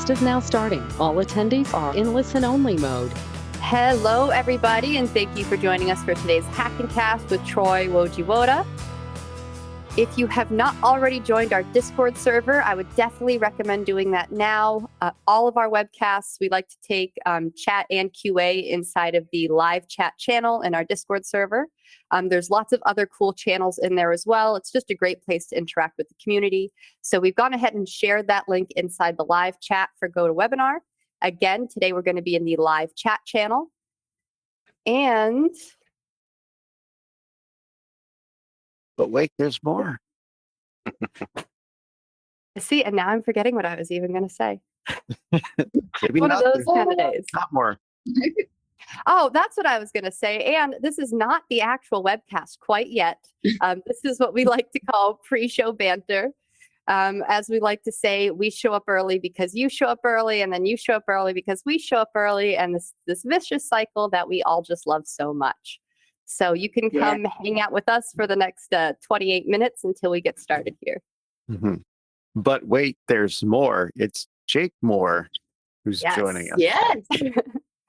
webcast is now starting. All attendees are in listen-only mode. Hello, everybody, and thank you for joining us for today's Hackin Cast with Troy Wojewoda. If you have not already joined our Discord server, I would definitely recommend doing that now. All of our webcasts, we like to take chat and QA inside of the live chat channel in our Discord server. There's lots of other cool channels in there as well. It's just a great place to interact with the community. So we've gone ahead and shared that link inside the live chat for GoToWebinar. Again, today we're going to be in the live chat channel. And but wait, there's more. see, and now I'm forgetting what I was even going to say. Maybe One of not. those kind of days. Not more. Oh, that's what I was going to say. And this is not the actual webcast quite yet. This is what we like to call pre-show banter. As we like to say, we show up early because you show up early, and then you show up early because we show up early, and this vicious cycle that we all just love so much. So you can come hang out with us for the next 28 minutes until we get started here. Mm-hmm. But wait, there's more. It's Jake Moore who's joining us. Yes.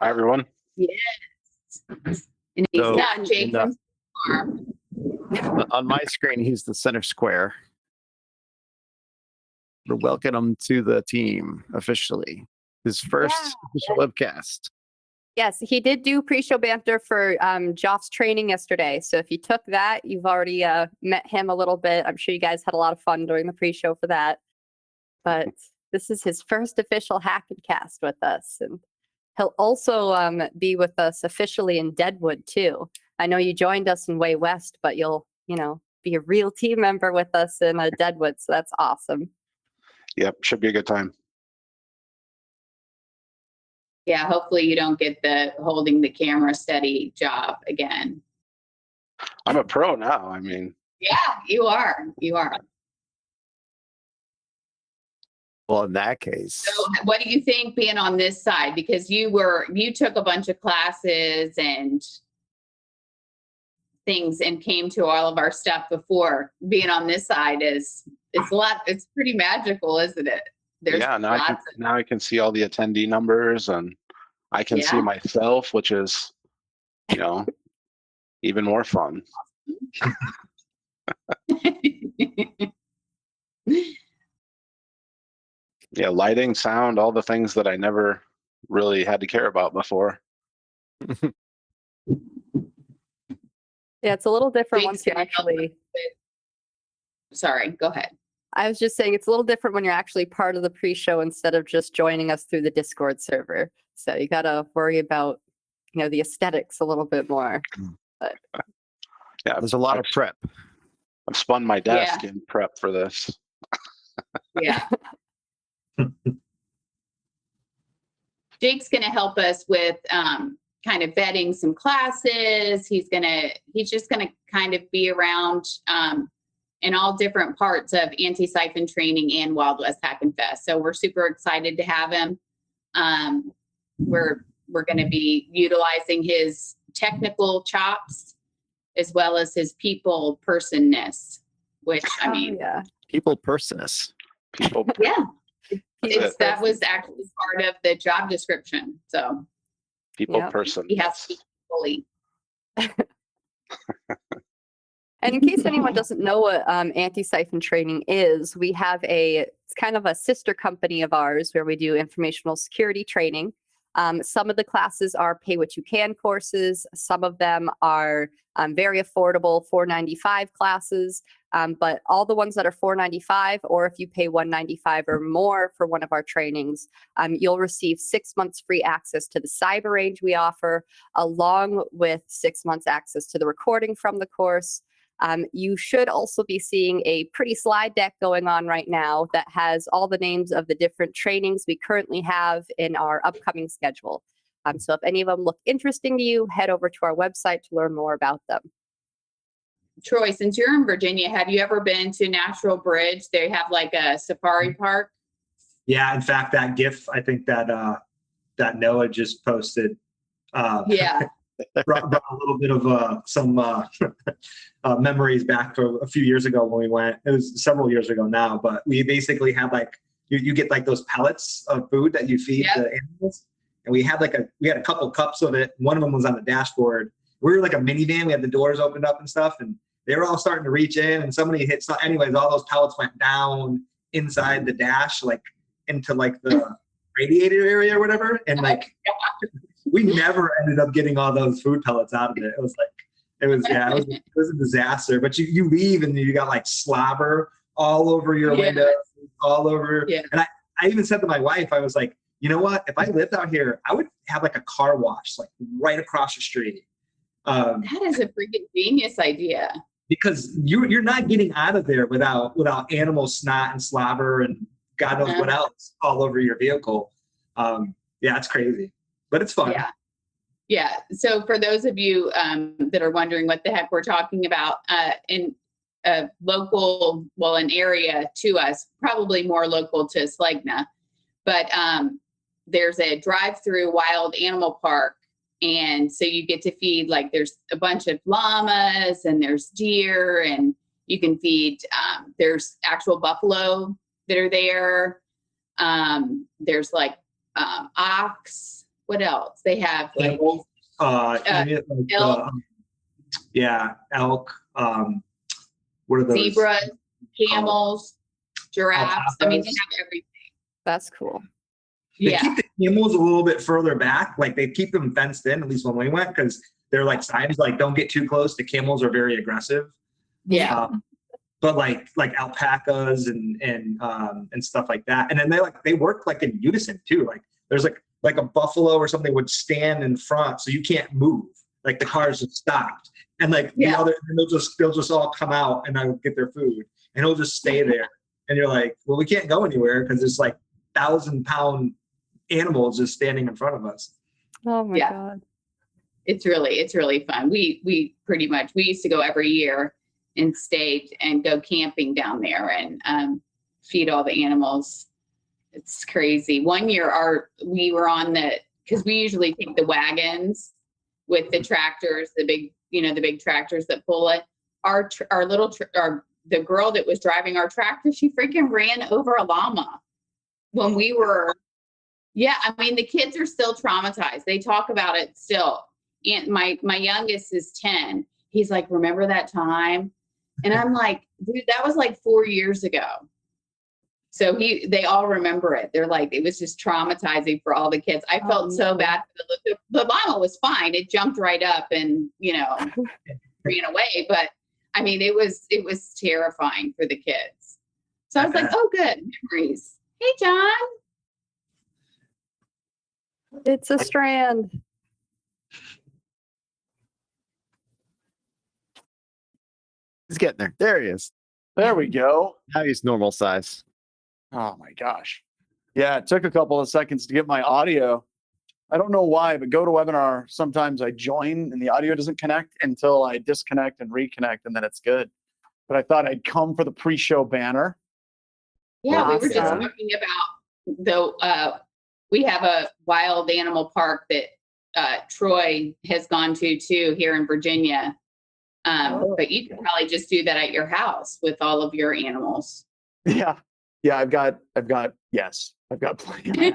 Hi, everyone. Yes. And he's So, not Jake from Farm. On my screen, he's the center square. We're welcoming him to the team officially. His first official webcast. Yes, he did do pre-show banter for Joff's training yesterday. So if you took that, you've already met him a little bit. I'm sure you guys had a lot of fun during the pre-show for that. But this is his first official Hackin Cast with us. And he'll also be with us officially in Deadwood, too. I know you joined us in Way West, but you'll, be a real team member with us in Deadwood. So that's awesome. Yep, should be a good time. Yeah, hopefully you don't get the holding the camera steady job again. I'm a pro now. I mean, Yeah, you are. You are. Well, in that case. So what do you think being on this side? Because you took a bunch of classes and things and came to all of our stuff before. Being on this side it's pretty magical, isn't it? There's now I can see all the attendee numbers, and I can see myself, which is, even more fun. Yeah, lighting, sound, all the things that I never really had to care about before. Yeah, it's a little different once you actually... Sorry, go ahead. I was just saying it's a little different when you're actually part of the pre-show instead of just joining us through the Discord server. So you got to worry about, the aesthetics a little bit more. But yeah, there's a lot of prep. I've spun my desk in prep for this. Yeah. Jake's going to help us with kind of vetting some classes. He's just going to kind of be around in all different parts of anti-siphon training and Wild West Hackin Fest. So we're super excited to have him. We're going to be utilizing his technical chops as well as his people personness, which people personness. People. Yeah. That was actually part of the job description. So people person. He has to be fully. And in case anyone doesn't know what anti-siphon training is, we have it's kind of a sister company of ours where we do informational security training. Some of the classes are pay what you can courses. Some of them are very affordable $4.95 classes. But all the ones that are $4.95, or if you pay $195 or more for one of our trainings, you'll receive 6 months free access to the cyber range we offer, along with 6 months access to the recording from the course. You should also be seeing a pretty slide deck going on right now that has all the names of the different trainings we currently have in our upcoming schedule. So if any of them look interesting to you, head over to our website to learn more about them. Troy, since you're in Virginia, have you ever been to Natural Bridge? They have like a safari park. Yeah, in fact, that GIF I think that Noah just posted. Brought a little bit of some memories back to a few years ago when we went. It was several years ago now, but we basically had like you get like those pellets of food that you feed Yep. the animals. And we had a couple cups of it. One of them was on the dashboard. We were like a minivan. We had the doors opened up and stuff, and they were all starting to reach in, and somebody hit. So anyways, all those pellets went down inside the dash, like into like the radiator area or whatever. And like we never ended up getting all those food pellets out of it. It was a disaster. But you leave and you got like slobber all over your windows, all over. Yeah. And I even said to my wife, I was like, you know what? If I lived out here, I would have like a car wash like right across the street. That is a freaking genius idea. Because you're not getting out of there without animal snot and slobber and God knows what else all over your vehicle. It's crazy, but it's fun. Yeah. So for those of you that are wondering what the heck we're talking about, in a local, well, an area to us, probably more local to Slegna, but there's a drive-through wild animal park. And so you get to feed, like, there's a bunch of llamas and there's deer, and you can feed, there's actual buffalo that are there. There's like ox. What else? They have like Elk. Elk. What are those? Zebras, camels, giraffes. Alpacas. I mean, they have everything. That's cool. They keep the camels a little bit further back. Like they keep them fenced in, at least when we went, because they're like signs like don't get too close. The camels are very aggressive. Yeah. But like alpacas and stuff like that. And then they work like in unison too. Like there's like a buffalo or something would stand in front so you can't move. Like the cars have stopped. And like the other, and they'll just all come out and they'll get their food and it'll just stay there. And you're like, well, we can't go anywhere because there's like 1,000-pound animals just standing in front of us. Oh my God. It's really fun. We used to go every year and stay and go camping down there and feed all the animals. It's crazy. One year we were on because we usually take the wagons with the tractors, the big tractors that pull it. The girl that was driving our tractor, she freaking ran over a llama when we were. Yeah, I mean, the kids are still traumatized. They talk about it still. And my youngest is 10. He's like, remember that time? And I'm like, dude, that was like 4 years ago. So they all remember it. They're like, it was just traumatizing for all the kids. I felt so bad for the llama was fine. It jumped right up and, ran away. But I mean, it was terrifying for the kids. So I was like, oh, good memories. Hey, John. It's a strand. He's getting there. There he is. There we go. Now he's normal size. Oh my gosh. Yeah, it took a couple of seconds to get my audio. I don't know why, but GoToWebinar, sometimes I join and the audio doesn't connect until I disconnect and reconnect, and then it's good. But I thought I'd come for the pre-show banner. Yeah, we were just Awesome. talking about we have a wild animal park that Troy has gone to too here in Virginia. But you could probably just do that at your house with all of your animals. Yeah. I've got plenty.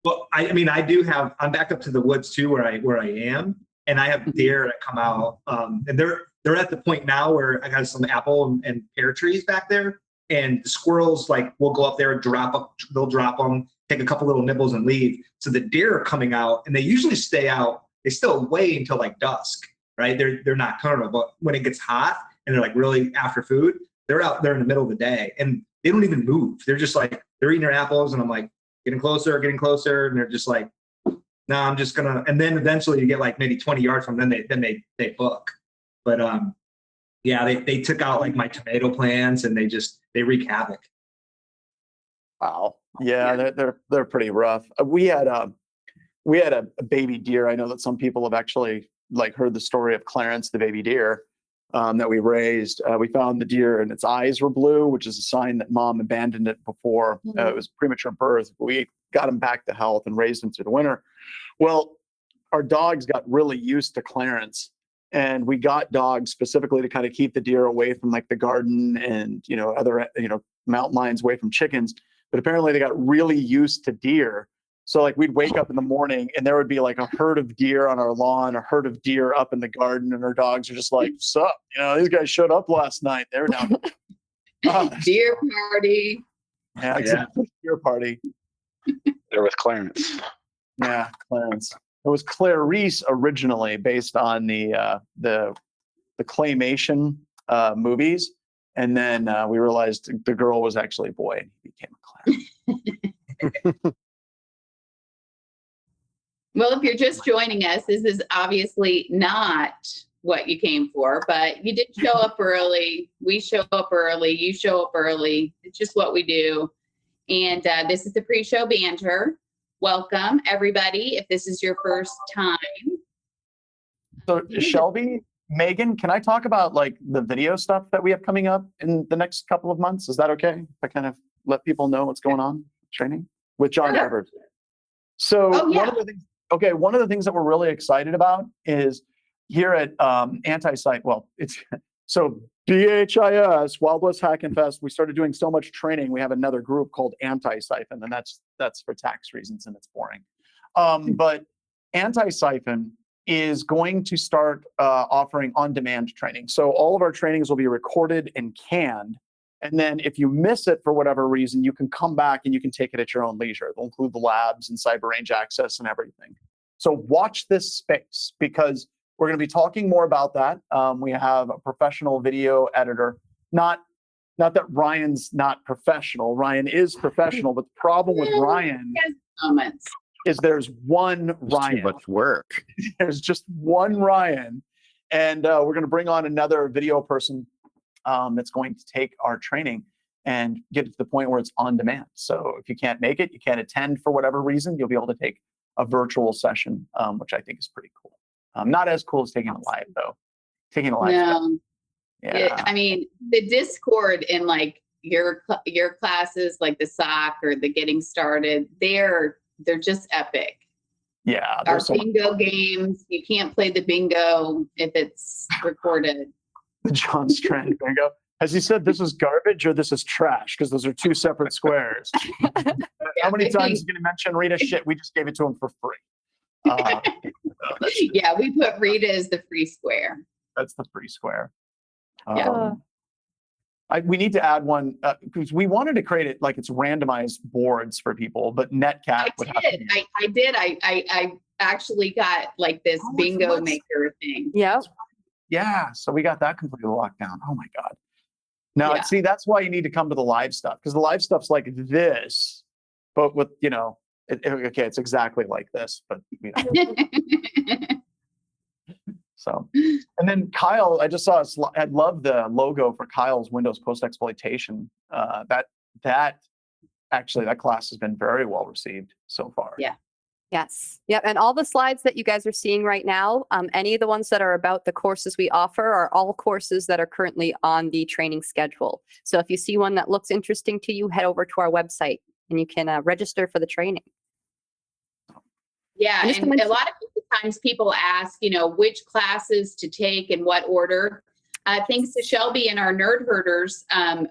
Well, I do have. I'm back up to the woods too, where I am, and I have deer that come out, and they're at the point now where I have some apple and pear trees back there, and the squirrels will go up there, they'll drop them, take a couple little nibbles and leave. So the deer are coming out, and they usually stay out. They still wait until dusk, right? They're nocturnal, but when it gets hot and they're really after food, they're out there in the middle of the day, and they don't even move. They're just they're eating their apples, and I'm like, getting closer, and they're just like, no, I'm just gonna. And then eventually you get maybe 20 yards from them, then they book. But they took out my tomato plants, and they wreak havoc. Wow. Yeah, they're pretty rough. We had a baby deer. I know that some people have actually heard the story of Clarence, the baby deer that we raised. We found the deer and its eyes were blue, which is a sign that mom abandoned it before it was premature birth. We got him back to health and raised him through the winter. Well, our dogs got really used to Clarence, and we got dogs specifically to kind of keep the deer away from the garden and other mountain lions, away from chickens. but apparently they got really used to deer. So like we'd wake up in the morning and there would be like a herd of deer on our lawn, a herd of deer up in the garden, and our dogs are just like, sup, these guys showed up last night. They were down. Deer party. Yeah, exactly. Deer party. They're with Clarence. Yeah, Clarence. It was Clarice originally, based on the claymation movies, and then we realized the girl was actually a boy, and he became a Clarence. Well, if you're just joining us, this is obviously not what you came for, but you did show up early. We show up early. You show up early. It's just what we do. And this is the pre-show banter. Welcome, everybody. If this is your first time. So, Shelby, Megan, can I talk about like the video stuff that we have coming up in the next couple of months? Is that okay? If I kind of let people know what's going on training with John Everett. So one of the things that we're really excited about is here at Anti-Site. Well, it's so BHIS, Wild West Hackin Fest. We started doing so much training. We have another group called Anti-Siphon, and that's for tax reasons, and it's boring. But Anti-Siphon is going to start offering on-demand training. So all of our trainings will be recorded and canned. And then if you miss it for whatever reason, you can come back and you can take it at your own leisure. They'll include the labs and cyber range access and everything. So watch this space, because we're going to be talking more about that. We have a professional video editor. Not that Ryan's not professional. Ryan is professional, but the problem with Ryan is there's one Ryan. Too much work. There's just one Ryan. And we're going to bring on another video person that's going to take our training and get it to the point where it's on demand. So if you can't make it, you can't attend for whatever reason, you'll be able to take a virtual session, which I think is pretty cool. Not as cool as taking a live, though. Taking a live. No. Yeah. I mean, the Discord in like your classes, like the SOC or the getting started, they're just epic. Yeah. Our bingo games, you can't play the bingo if it's recorded. The John Strand bingo. Has he said this is garbage or this is trash? Because those are two separate squares. How many times is he going to mention Rita? Shit, we just gave it to him for free. Yeah, we put Rita as the free square. That's the free square. Yeah. We need to add one because we wanted to create it like it's randomized boards for people, but Netcat would have to be. I did. I actually got like this bingo maker thing. Yep. Yeah, so we got that completely locked down. Oh my God. Now, see, that's why you need to come to the live stuff, because the live stuff's like this, but with, okay, it's exactly like this, but so. And then Kyle, I just saw I love the logo for Kyle's Windows post-exploitation. That class has been very well received so far. Yeah. Yes. Yep. And all the slides that you guys are seeing right now, any of the ones that are about the courses we offer are all courses that are currently on the training schedule. So if you see one that looks interesting to you, head over to our website and you can register for the training. Yeah. And a lot of times people ask, which classes to take in what order. Thanks to Shelby and our nerd herders,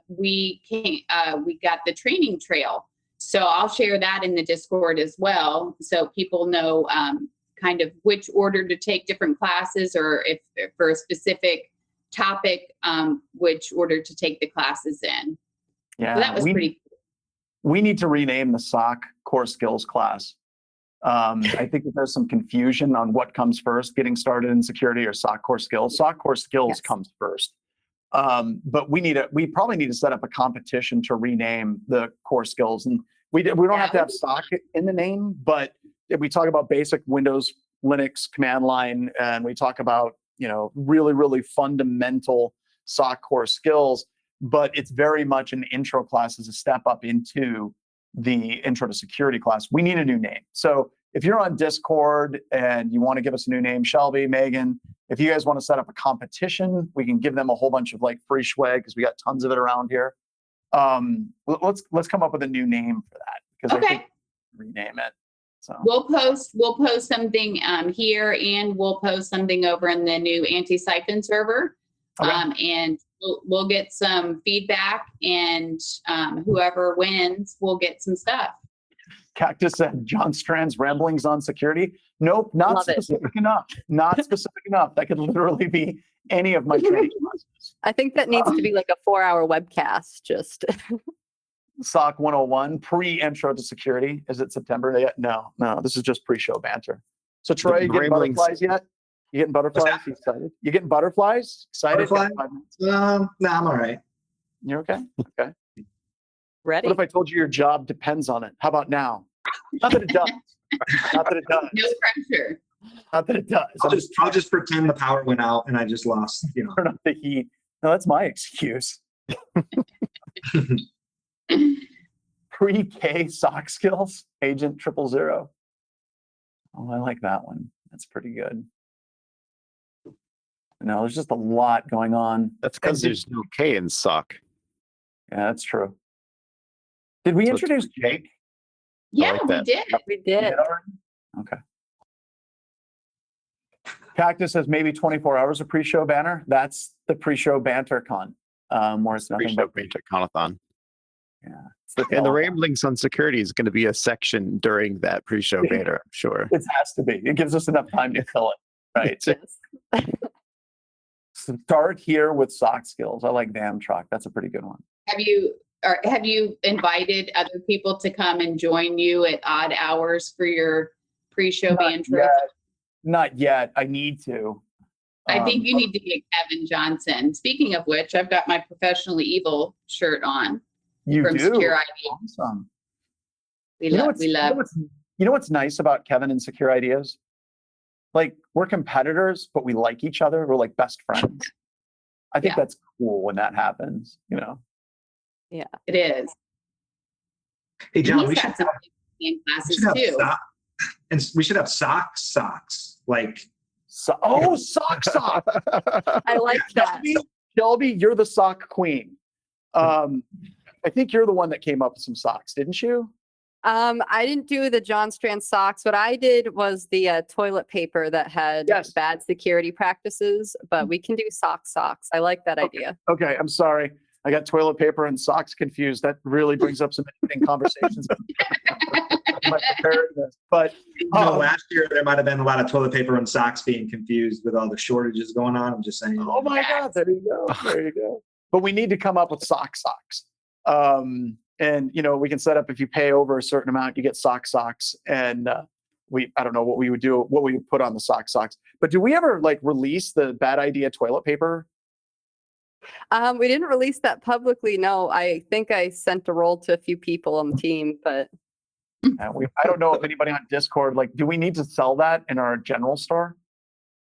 we got the training trail. So I'll share that in the Discord as well, so people know kind of which order to take different classes, or if for a specific topic, which order to take the classes in. Yeah, so that was pretty cool. We need to rename the SOC core skills class. I think that there's some confusion on what comes first, getting started in security or SOC core skills. SOC core skills comes first. But we probably need to set up a competition to rename the core skills. And we don't have to have SOC in the name, but if we talk about basic Windows, Linux command line, and we talk about, really, really fundamental SOC core skills, but it's very much an intro class as a step up into the intro to security class. We need a new name. So if you're on Discord and you want to give us a new name, Shelby, Megan, if you guys want to set up a competition, we can give them a whole bunch of like free swag, because we got tons of it around here. Let's come up with a new name for that, because I think rename it. So we'll post something here, and we'll post something over in the new Anti-Siphon server. Okay. And we'll get some feedback, and whoever wins will get some stuff. Cactus said John Strand's ramblings on security. Nope, not Love it. specific enough. Not specific enough. That could literally be any of my training classes. I think that needs to be like a 4-hour webcast. Just SOC 101, pre-intro to security. Is it September yet? No, this is just pre-show banter. So Troy, you getting ramblings. butterflies yet? You getting butterflies? You excited? You getting butterflies? Excited? Butterfly? Got 5 minutes. No, I'm all right. You're okay? Okay. ready. What if I told you your job depends on it? How about now? Not that it does. Not that it does. No pressure. Not that it does. I'll just pretend the power went out and I just lost, turn up the heat. No, that's my excuse. Pre-K sock skills, Agent 000. Oh, I like that one. That's pretty good. No, there's just a lot going on. That's because there's no K in SOC. Yeah, that's true. Did we So it's introduce Jake? Yeah, like we that. did. We did. Okay. Cactus says maybe 24 hours of pre-show banner. That's the pre-show banter con, where it's nothing Pre-show but Banter Conathon. yeah. It's the And the telethon. ramblings on security is going to be a section during that pre-show banter, I'm sure. It has to be. It gives us enough time to fill it, right? Yes. Start here with sock skills. I like Damn Truck. That's a pretty good one. Have you invited other people to come and join you at odd hours for your pre-show banter? Not yet. I need to. I think you need to get Kevin Johnson. Speaking of which, I've got my Professionally Evil shirt on You from do. Secure ID. Awesome. We You know love. what's- We you know love. what's- You know what's nice about Kevin and Secure Ideas? Like, we're competitors, but we like each other. We're like best friends. I think Yeah. that's cool when that happens, It is. Hey, John, we He's should got some in we classes should have too. and we should have socks. Like, So, sock. I like that. Shelby, you're the sock queen. I think you're the one that came up with some socks, didn't you? I didn't do the John Strand socks. What I did was the toilet paper that had Yes. bad security practices, but we can do socks. I like that idea. Okay, I'm sorry. I got toilet paper and socks confused. That really brings up some interesting conversations. My preparedness. But last year there might have been a lot of toilet paper and socks being confused with all the shortages going on. I'm just saying. oh my God, there you go. There you go. But we need to come up with socks. And we can set up, if you pay over a certain amount, you get socks. And I don't know what we would do, what we would put on the socks. But do we ever release the bad idea toilet paper? We didn't release that publicly. No, I think I sent a roll to a few people on the team, but I don't know if anybody on Discord, do we need to sell that in our general store?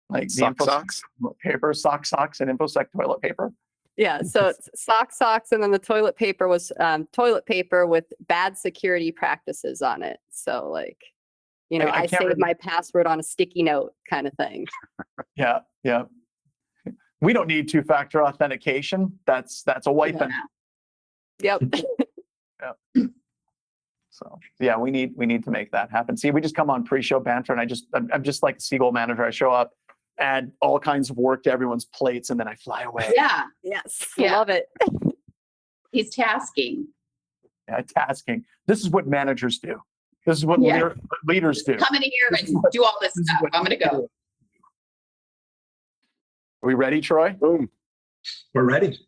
Like the Sock InfoSec socks? paper, socks, and InfoSec toilet paper? yeah. So it's socks, and then the toilet paper was toilet paper with bad security practices on it. So I I can't saved really- my password on a sticky note kind of thing. Yeah. We don't need two-factor authentication. That's a wiping. Yep. So yeah, we need to make that happen. See, we just come on pre-show banter, and I'm just like the Seagull manager. I show up, add all kinds of work to everyone's plates, and then I fly away. Yeah, Yes. Yeah. Love it. he's tasking. Yeah, tasking. This is what managers do. This is what Yeah. leaders do. Come in here and do all this This is stuff. what I'm gonna we go. do. Are we ready, Troy? Boom. We're ready.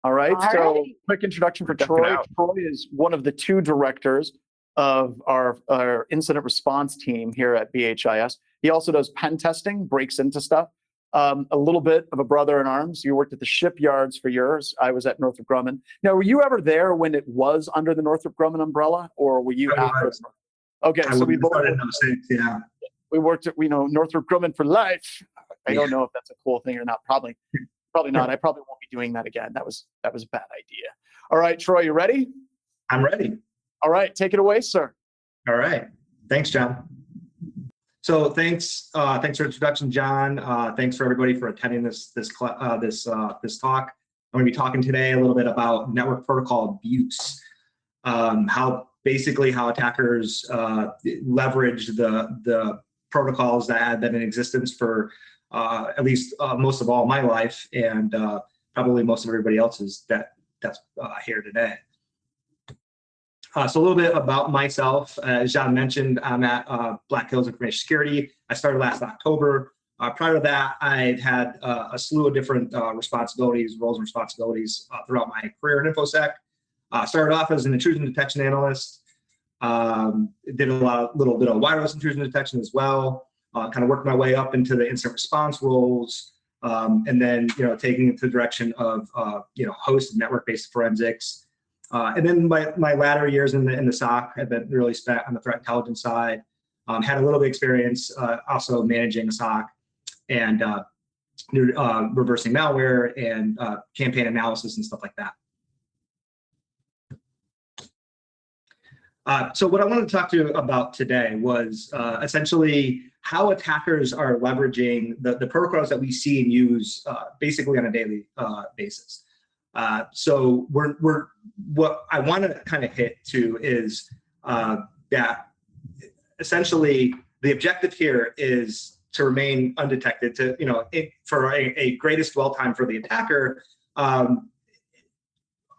All right. All So, right. quick introduction for Check it Troy. out. Troy is one of the 2 directors of our incident response team here at BHIS. He also does pen testing, breaks into stuff. A little bit of a brother in arms. You worked at the shipyards for years. I was at Northrop Grumman. Now, were you ever there when it was under the Northrop Grumman umbrella, or were you I after? was. Okay, I so we would've both started in 06, yeah. we worked at Northrop Grumman for life. I don't know if that's a cool thing or not. Probably not. I probably won't be doing that again. That was a bad idea. All right, Troy, you ready? I'm ready. All right, take it away, sir. All right. Thanks, John. So thanks for the introduction, John. Thanks for everybody for attending this talk. I'm going to be talking today a little bit about network protocol abuse, how attackers leverage the protocols that have been in existence for at least most of all my life, and probably most of everybody else's that's here today. So a little bit about myself. As John mentioned, I'm at Black Hills Information Security. I started last October. Prior to that, I've had a slew of different responsibilities, roles and responsibilities throughout my career in InfoSec. Started off as an intrusion detection analyst. Did a little bit of wireless intrusion detection as well. Kind of worked my way up into the incident response roles, and then taking it to the direction of host and network-based forensics. And then my latter years in the SOC have been really spent on the threat intelligence side. Had a little bit of experience also managing a SOC and reversing malware and campaign analysis and stuff like that. So what I wanted to talk to you about today was essentially how attackers are leveraging the protocols that we see and use basically on a daily basis. So what I want to kind of hit to is that essentially the objective here is to remain undetected, for a greatest dwell time for the attacker.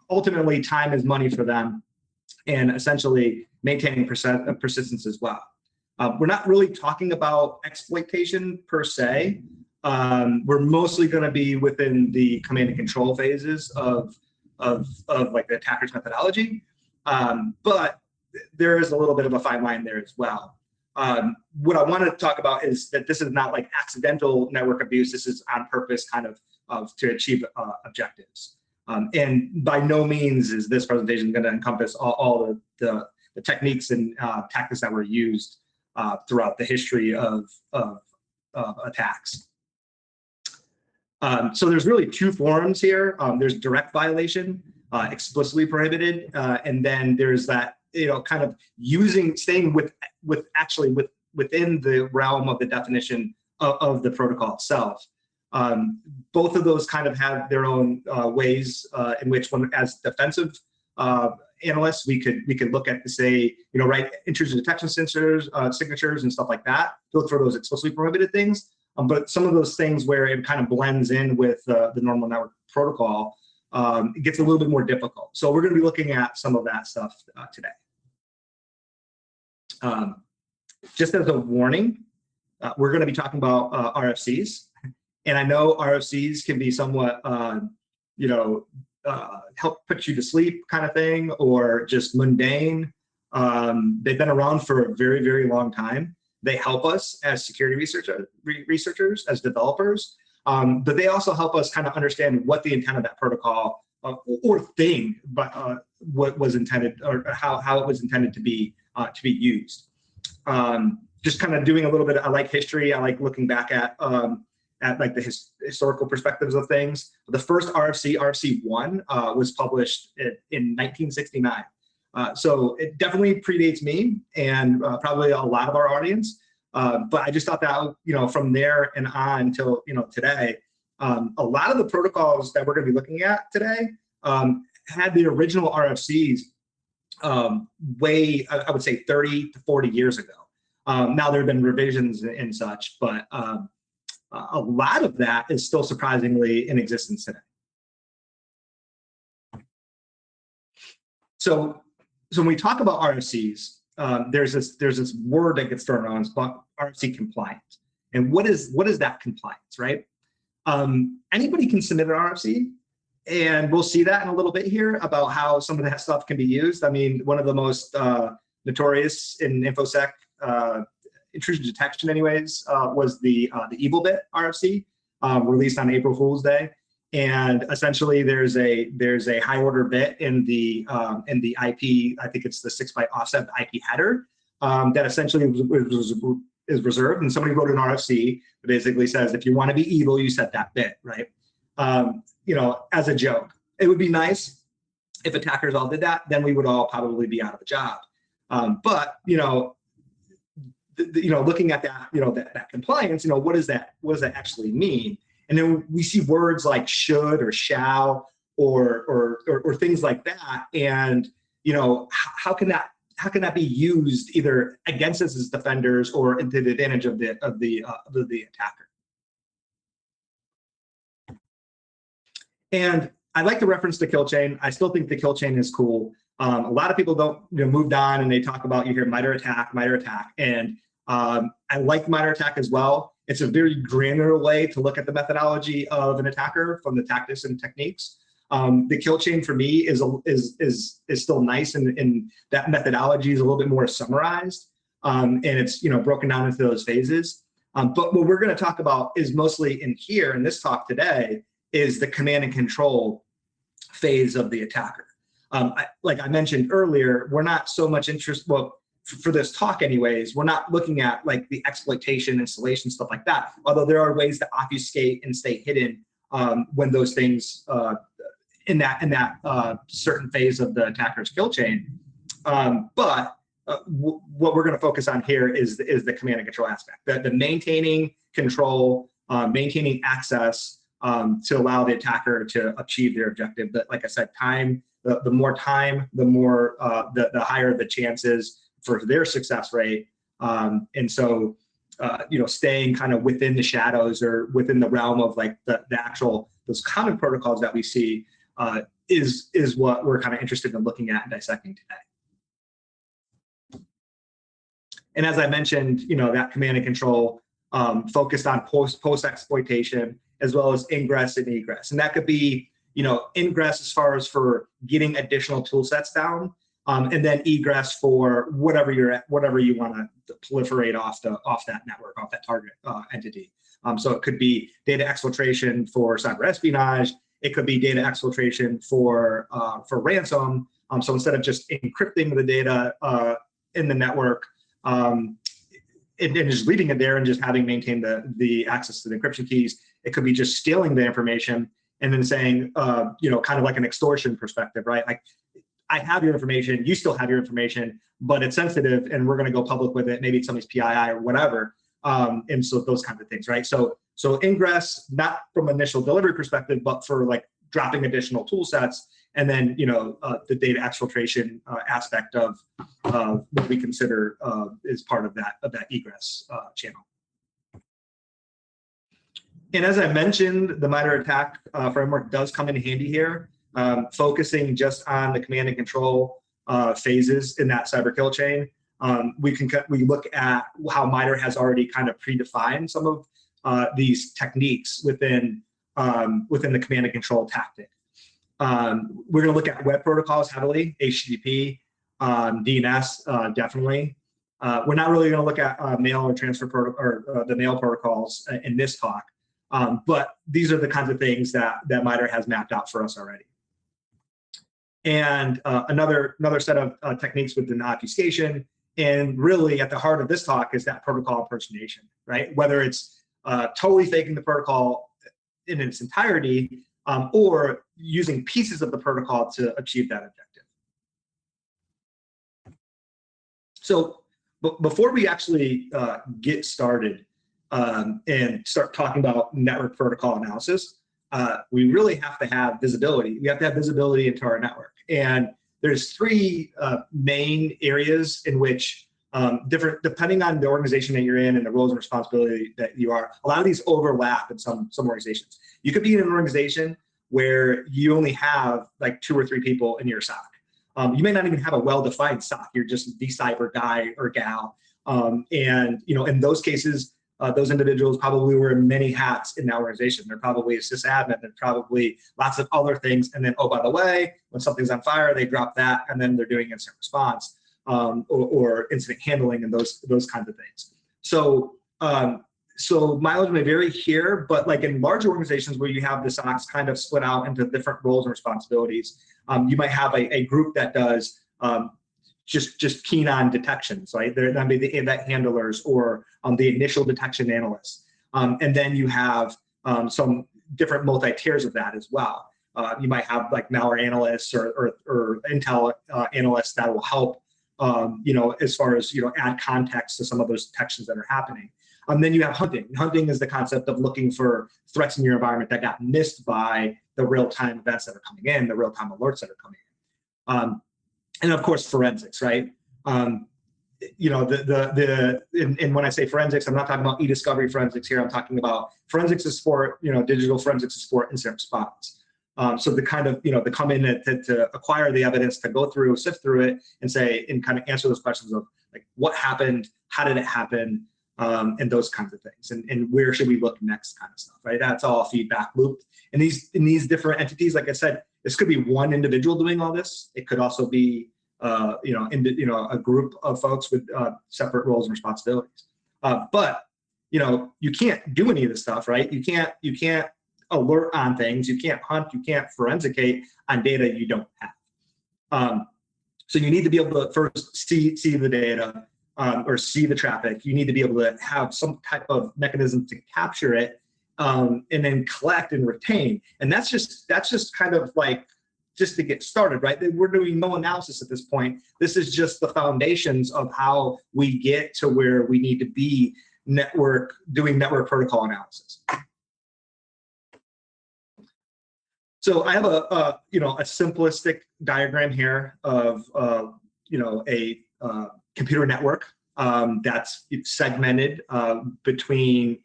Ultimately, time is money for them, and essentially maintaining persistence as well. We're not really talking about exploitation per se. We're mostly going to be within the command and control phases of like the attacker's methodology, but there is a little bit of a fine line there as well. What I want to talk about is that this is not like accidental network abuse. This is on purpose, kind of to achieve objectives. And by no means is this presentation going to encompass all the techniques and tactics that were used throughout the history of attacks. So there's really two forms here. There's direct violation, explicitly prohibited, and then there's that kind of staying within the realm of the definition of the protocol itself. Both of those kind of have their own ways in which, as defensive analysts, we could look at to say, write intrusion detection signatures and stuff like that. Look for those explicitly prohibited things. But some of those things where it kind of blends in with the normal network protocol, it gets a little bit more difficult. So we're going to be looking at some of that stuff today. Just as a warning, we're going to be talking about RFCs. And I know RFCs can be somewhat, help put you to sleep kind of thing, or just mundane. They've been around for a very, very long time. They help us as security researchers, as developers, but they also help us kind of understand what the intent of that protocol or thing, but what was intended, or how it was intended to be used. Just kind of doing a little bit. I like history. I like looking back at like the historical perspectives of things. The first RFC1, was published in 1969. So it definitely predates me and probably a lot of our audience. But I just thought that, from there and on until, today, a lot of the protocols that we're going to be looking at today had the original RFCs way, I would say 30 to 40 years ago. Now there have been revisions and such, but a lot of that is still surprisingly in existence today. So when we talk about RFCs, there's this word that gets thrown around, it's called RFC compliance. And what is that compliance, right? Anybody can submit an RFC, and we'll see that in a little bit here about how some of that stuff can be used. I mean, one of the most notorious in InfoSec intrusion detection, anyways, was the EvilBit RFC, released on April Fool's Day. And essentially, there's a high order bit in the IP. I think it's the 6-byte offset IP header that essentially is reserved. And somebody wrote an RFC that basically says, if you want to be evil, you set that bit, right? As a joke. It would be nice if attackers all did that. Then we would all probably be out of a job. But looking at that, that compliance, what does that actually mean? And then we see words like should or shall or things like that. And how can that be used either against us as defenders or to the advantage of the attacker? And I like to reference the kill chain. I still think the kill chain is cool. A lot of people don't moved on and they talk about, you hear MITRE ATT&CK, MITRE ATT&CK. And I like MITRE ATT&CK as well. It's a very granular way to look at the methodology of an attacker from the tactics and techniques. The kill chain for me is still nice, and that methodology is a little bit more summarized, and it's broken down into those phases. But what we're going to talk about is mostly in here in this talk today is the command and control phase of the attacker. Like I mentioned earlier, we're not so much interested. Well, for this talk anyways, we're not looking at like the exploitation, installation, stuff like that. Although there are ways to obfuscate and stay hidden when those things in that certain phase of the attacker's kill chain. But what we're going to focus on here is the command and control aspect, the maintaining control, maintaining access to allow the attacker to achieve their objective. But like I said, time, the more time, the more the higher the chances for their success rate. And so, staying kind of within the shadows or within the realm of like the actual, those common protocols that we see is what we're kind of interested in looking at and dissecting today. And as I mentioned, that command and control focused on post exploitation as well as ingress and egress. And that could be, ingress as far as for getting additional tool sets down, and then egress for whatever you want to proliferate off that network, off that target entity. So it could be data exfiltration for cyber espionage. It could be data exfiltration for ransom. So instead of just encrypting the data in the network and just leaving it there and just having maintained the access to the encryption keys, it could be just stealing the information and then saying, kind of like an extortion perspective, right? Like, I have your information, you still have your information, but it's sensitive and we're going to go public with it. Maybe it's somebody's PII or whatever. And so those kinds of things, right? So ingress, not from initial delivery perspective, but for like dropping additional tool sets, and then the data exfiltration aspect of what we consider is part of that egress channel. And as I mentioned, the MITRE ATT&CK framework does come in handy here, focusing just on the command and control phases in that cyber kill chain. We look at how MITRE has already kind of predefined some of these techniques within the command and control tactic. We're going to look at web protocols heavily, HTTP, DNS, definitely. We're not really going to look at mail or transfer or the mail protocols in this talk, but these are the kinds of things that MITRE has mapped out for us already. And another set of techniques within obfuscation, and really at the heart of this talk is that protocol impersonation, right? Whether it's totally faking the protocol in its entirety, or using pieces of the protocol to achieve that objective. So before we actually get started and start talking about network protocol analysis, we really have to have visibility. We have to have visibility into our network. And there's three main areas in which depending on the organization that you're in and the roles and responsibility that you are, a lot of these overlap in some organizations. You could be in an organization where you only have like 2 or 3 people in your SOC. You may not even have a well-defined SOC. You're just the cyber guy or gal. And in those cases, those individuals probably wear many hats in that organization. They're probably a sysadmin. They're probably lots of other things. And then, oh, by the way, when something's on fire, they drop that, and then they're doing incident response or incident handling and those kinds of things. So mileage may vary here, but like in large organizations where you have the SOCs kind of split out into different roles and responsibilities, you might have a group that does just keen on detections, right? There might be the event handlers or the initial detection analysts. And then you have some different multi-tiers of that as well. You might have like malware analysts or intel analysts that will help, as far as, add context to some of those detections that are happening. Then you have hunting. Hunting is the concept of looking for threats in your environment that got missed by the real-time events that are coming in, the real-time alerts that are coming in. And of course, forensics, right? And when I say forensics, I'm not talking about e-discovery forensics here. I'm talking about forensics is for, digital forensics is for incident response. So the kind of, to come in to acquire the evidence, to go through, sift through it, and say, and kind of answer those questions of like, what happened, how did it happen, and those kinds of things, and where should we look next, kind of stuff, right? That's all feedback looped. And in these different entities, like I said, this could be one individual doing all this. It could also be, a group of folks with separate roles and responsibilities. But you can't do any of this stuff, right? You can't alert on things. You can't hunt. You can't forensicate on data you don't have. So you need to be able to first see the data or see the traffic. You need to be able to have some type of mechanism to capture it and then collect and retain. And that's just kind of like just to get started, right? We're doing no analysis at this point. This is just the foundations of how we get to where we need to be doing network protocol analysis. So I have a simplistic diagram here of a computer network that's segmented between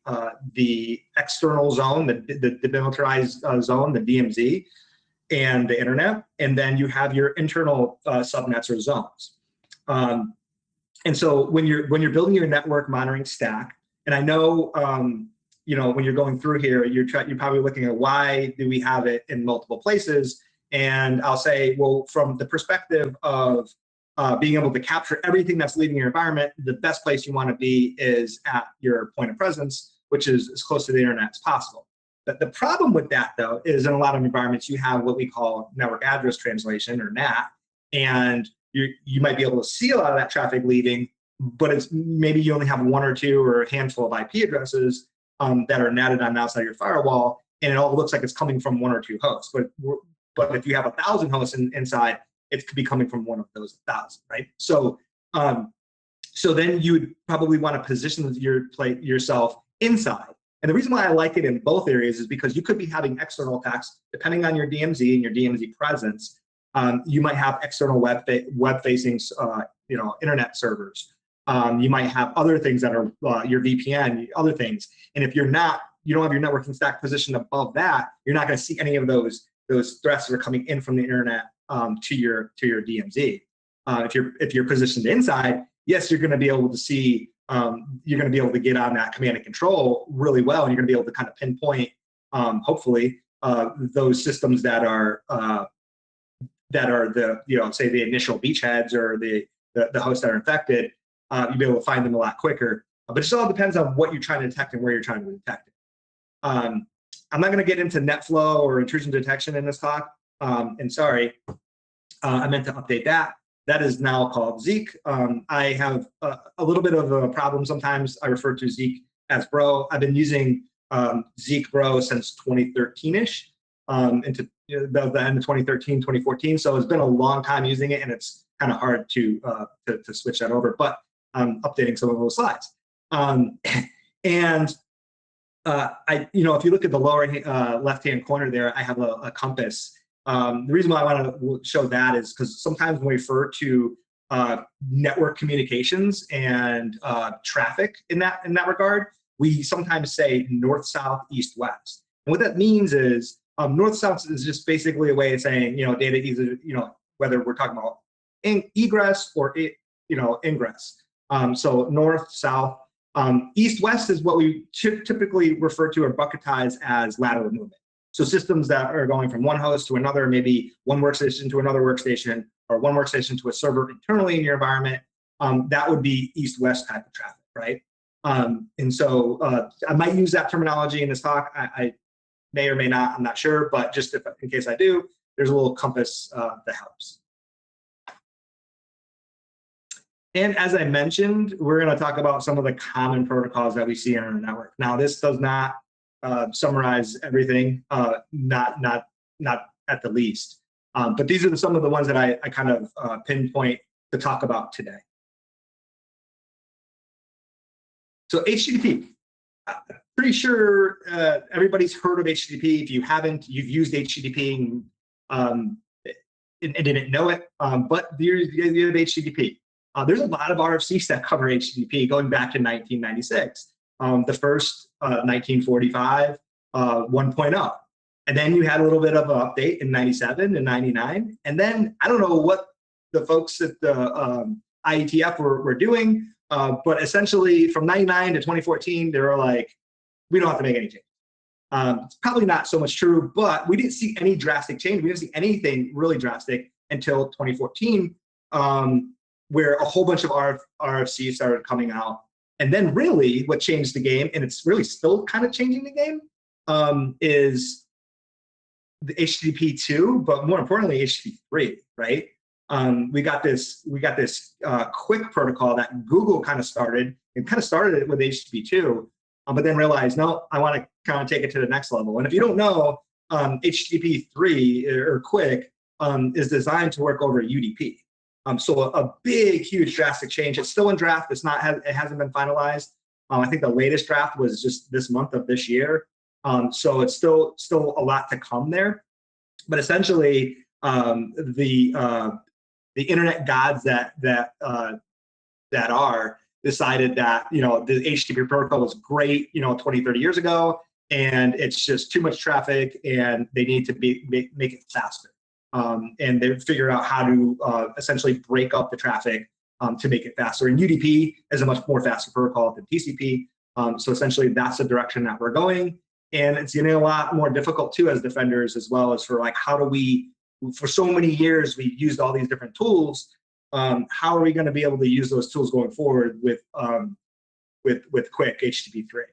the external zone, the demilitarized zone, the DMZ, and the internet, and then you have your internal subnets or zones. And so when you're building your network monitoring stack, and I know when you're going through here, you're probably looking at why do we have it in multiple places, and I'll say, well, from the perspective of being able to capture everything that's leaving your environment, the best place you want to be is at your point of presence, which is as close to the internet as possible. But the problem with that, though, is in a lot of environments, you have what we call network address translation, or NAT, and you might be able to see a lot of that traffic leaving, but it's maybe you only have one or two or a handful of IP addresses that are natted on the outside of your firewall, and it all looks like it's coming from one or two hosts. But if you have 1,000 hosts inside, it could be coming from one of those 1,000, right? So then you would probably want to position yourself inside. And the reason why I like it in both areas is because you could be having external attacks depending on your DMZ and your DMZ presence. You might have external web-facing, internet servers. You might have other things that are your VPN, other things. And if you don't have your networking stack positioned above that, you're not going to see any of those threats that are coming in from the internet to your DMZ. If you're positioned inside, yes, you're going to be able to see. You're going to be able to get on that command and control really well, and you're going to be able to kind of pinpoint, hopefully, those systems that are the say the initial beachheads or the hosts that are infected. You'll be able to find them a lot quicker. But it just all depends on what you're trying to detect and where you're trying to detect it. I'm not going to get into NetFlow or intrusion detection in this talk. And sorry, I meant to update that. That is now called Zeek. I have a little bit of a problem sometimes. I refer to Zeek as Bro. I've been using Zeek Bro since 2013-ish, into the end of 2013, 2014. So it's been a long time using it, and it's kind of hard to switch that over. But I'm updating some of those slides. If you look at the lower left-hand corner there, I have a compass. The reason why I want to show that is because sometimes when we refer to network communications and traffic in that regard, we sometimes say north, south, east, west. And what that means is north, south is just basically a way of saying data either whether we're talking about egress or ingress. So north, south, east, west is what we typically refer to or bucketize as lateral movement. So systems that are going from one host to another, maybe one workstation to another workstation, or one workstation to a server internally in your environment, that would be east-west type of traffic, right? And so I might use that terminology in this talk. I may or may not, I'm not sure, but just in case I do, there's a little compass that helps. And as I mentioned, we're going to talk about some of the common protocols that we see in our network. Now, this does not summarize everything, not at the least. But these are some of the ones that I kind of pinpoint to talk about today. So HTTP, pretty sure everybody's heard of HTTP. If you haven't, you've used HTTP and didn't know it, but you have HTTP. There's a lot of RFCs that cover HTTP going back to 1996. The first 1945 1.0. And then you had a little bit of an update in 97 and 99. And then I don't know what the folks at the IETF were doing, but essentially from 99 to 2014, they were like, we don't have to make any change. It's probably not so much true, but we didn't see any drastic change. We didn't see anything really drastic until 2014, where a whole bunch of RFCs started coming out. And then really what changed the game, and it's really still kind of changing the game, is the HTTP 2, but more importantly, HTTP 3, right? We got this quick protocol that Google kind of started, and kind of started it with HTTP 2, but then realized, no, I want to kind of take it to the next level. And if you don't know, HTTP 3 or quick is designed to work over UDP. So a big, huge, drastic change. It's still in draft. It hasn't been finalized. I think the latest draft was just this month of this year. So it's still a lot to come there. But essentially, the internet gods that are decided that the HTTP protocol was great 20, 30 years ago, and it's just too much traffic, and they need to make it faster. And they figure out how to essentially break up the traffic to make it faster. And UDP is a much more faster protocol than TCP. So essentially, that's the direction that we're going. And it's getting a lot more difficult too as defenders, as well as for like, how do we, for so many years, we've used all these different tools. How are we going to be able to use those tools going forward with quick HTTP 3?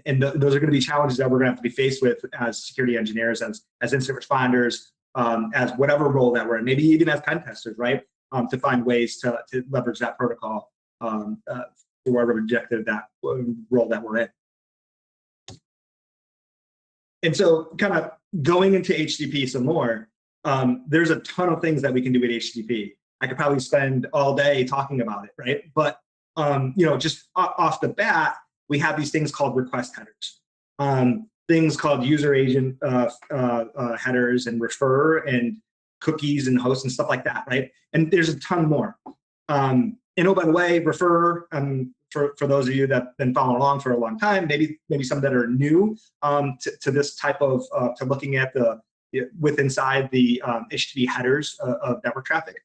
And those are going to be challenges that we're going to have to be faced with as security engineers, as incident responders, as whatever role that we're in, maybe even as pen testers, right? To find ways to leverage that protocol for whatever objective that role that we're in. And so kind of going into HTTP some more, there's a ton of things that we can do with HTTP. I could probably spend all day talking about it, right? But just off the bat, we have these things called request headers, things called user agent headers and refer and cookies and hosts and stuff like that, right? And there's a ton more. And oh, by the way, refer, for those of you that have been following along for a long time, maybe some that are new to this type of, to looking at inside the HTTP headers of network traffic.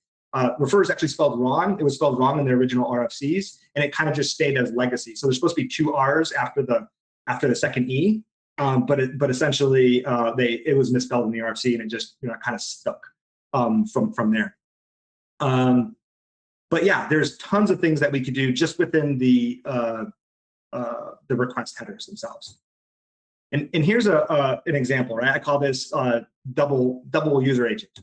Refer is actually spelled wrong. It was spelled wrong in the original RFCs, and it kind of just stayed as legacy. So there's supposed to be 2 R's after the second E, but essentially it was misspelled in the RFC, and it just kind of stuck from there. But yeah, there's tons of things that we could do just within the request headers themselves. And here's an example, right? I call this double user agent.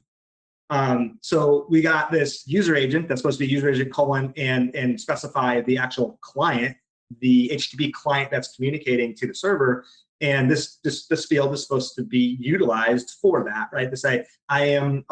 So we got this user agent that's supposed to be user agent : and specify the actual client, the HTTP client that's communicating to the server. And this field is supposed to be utilized for that, right? To say, I am,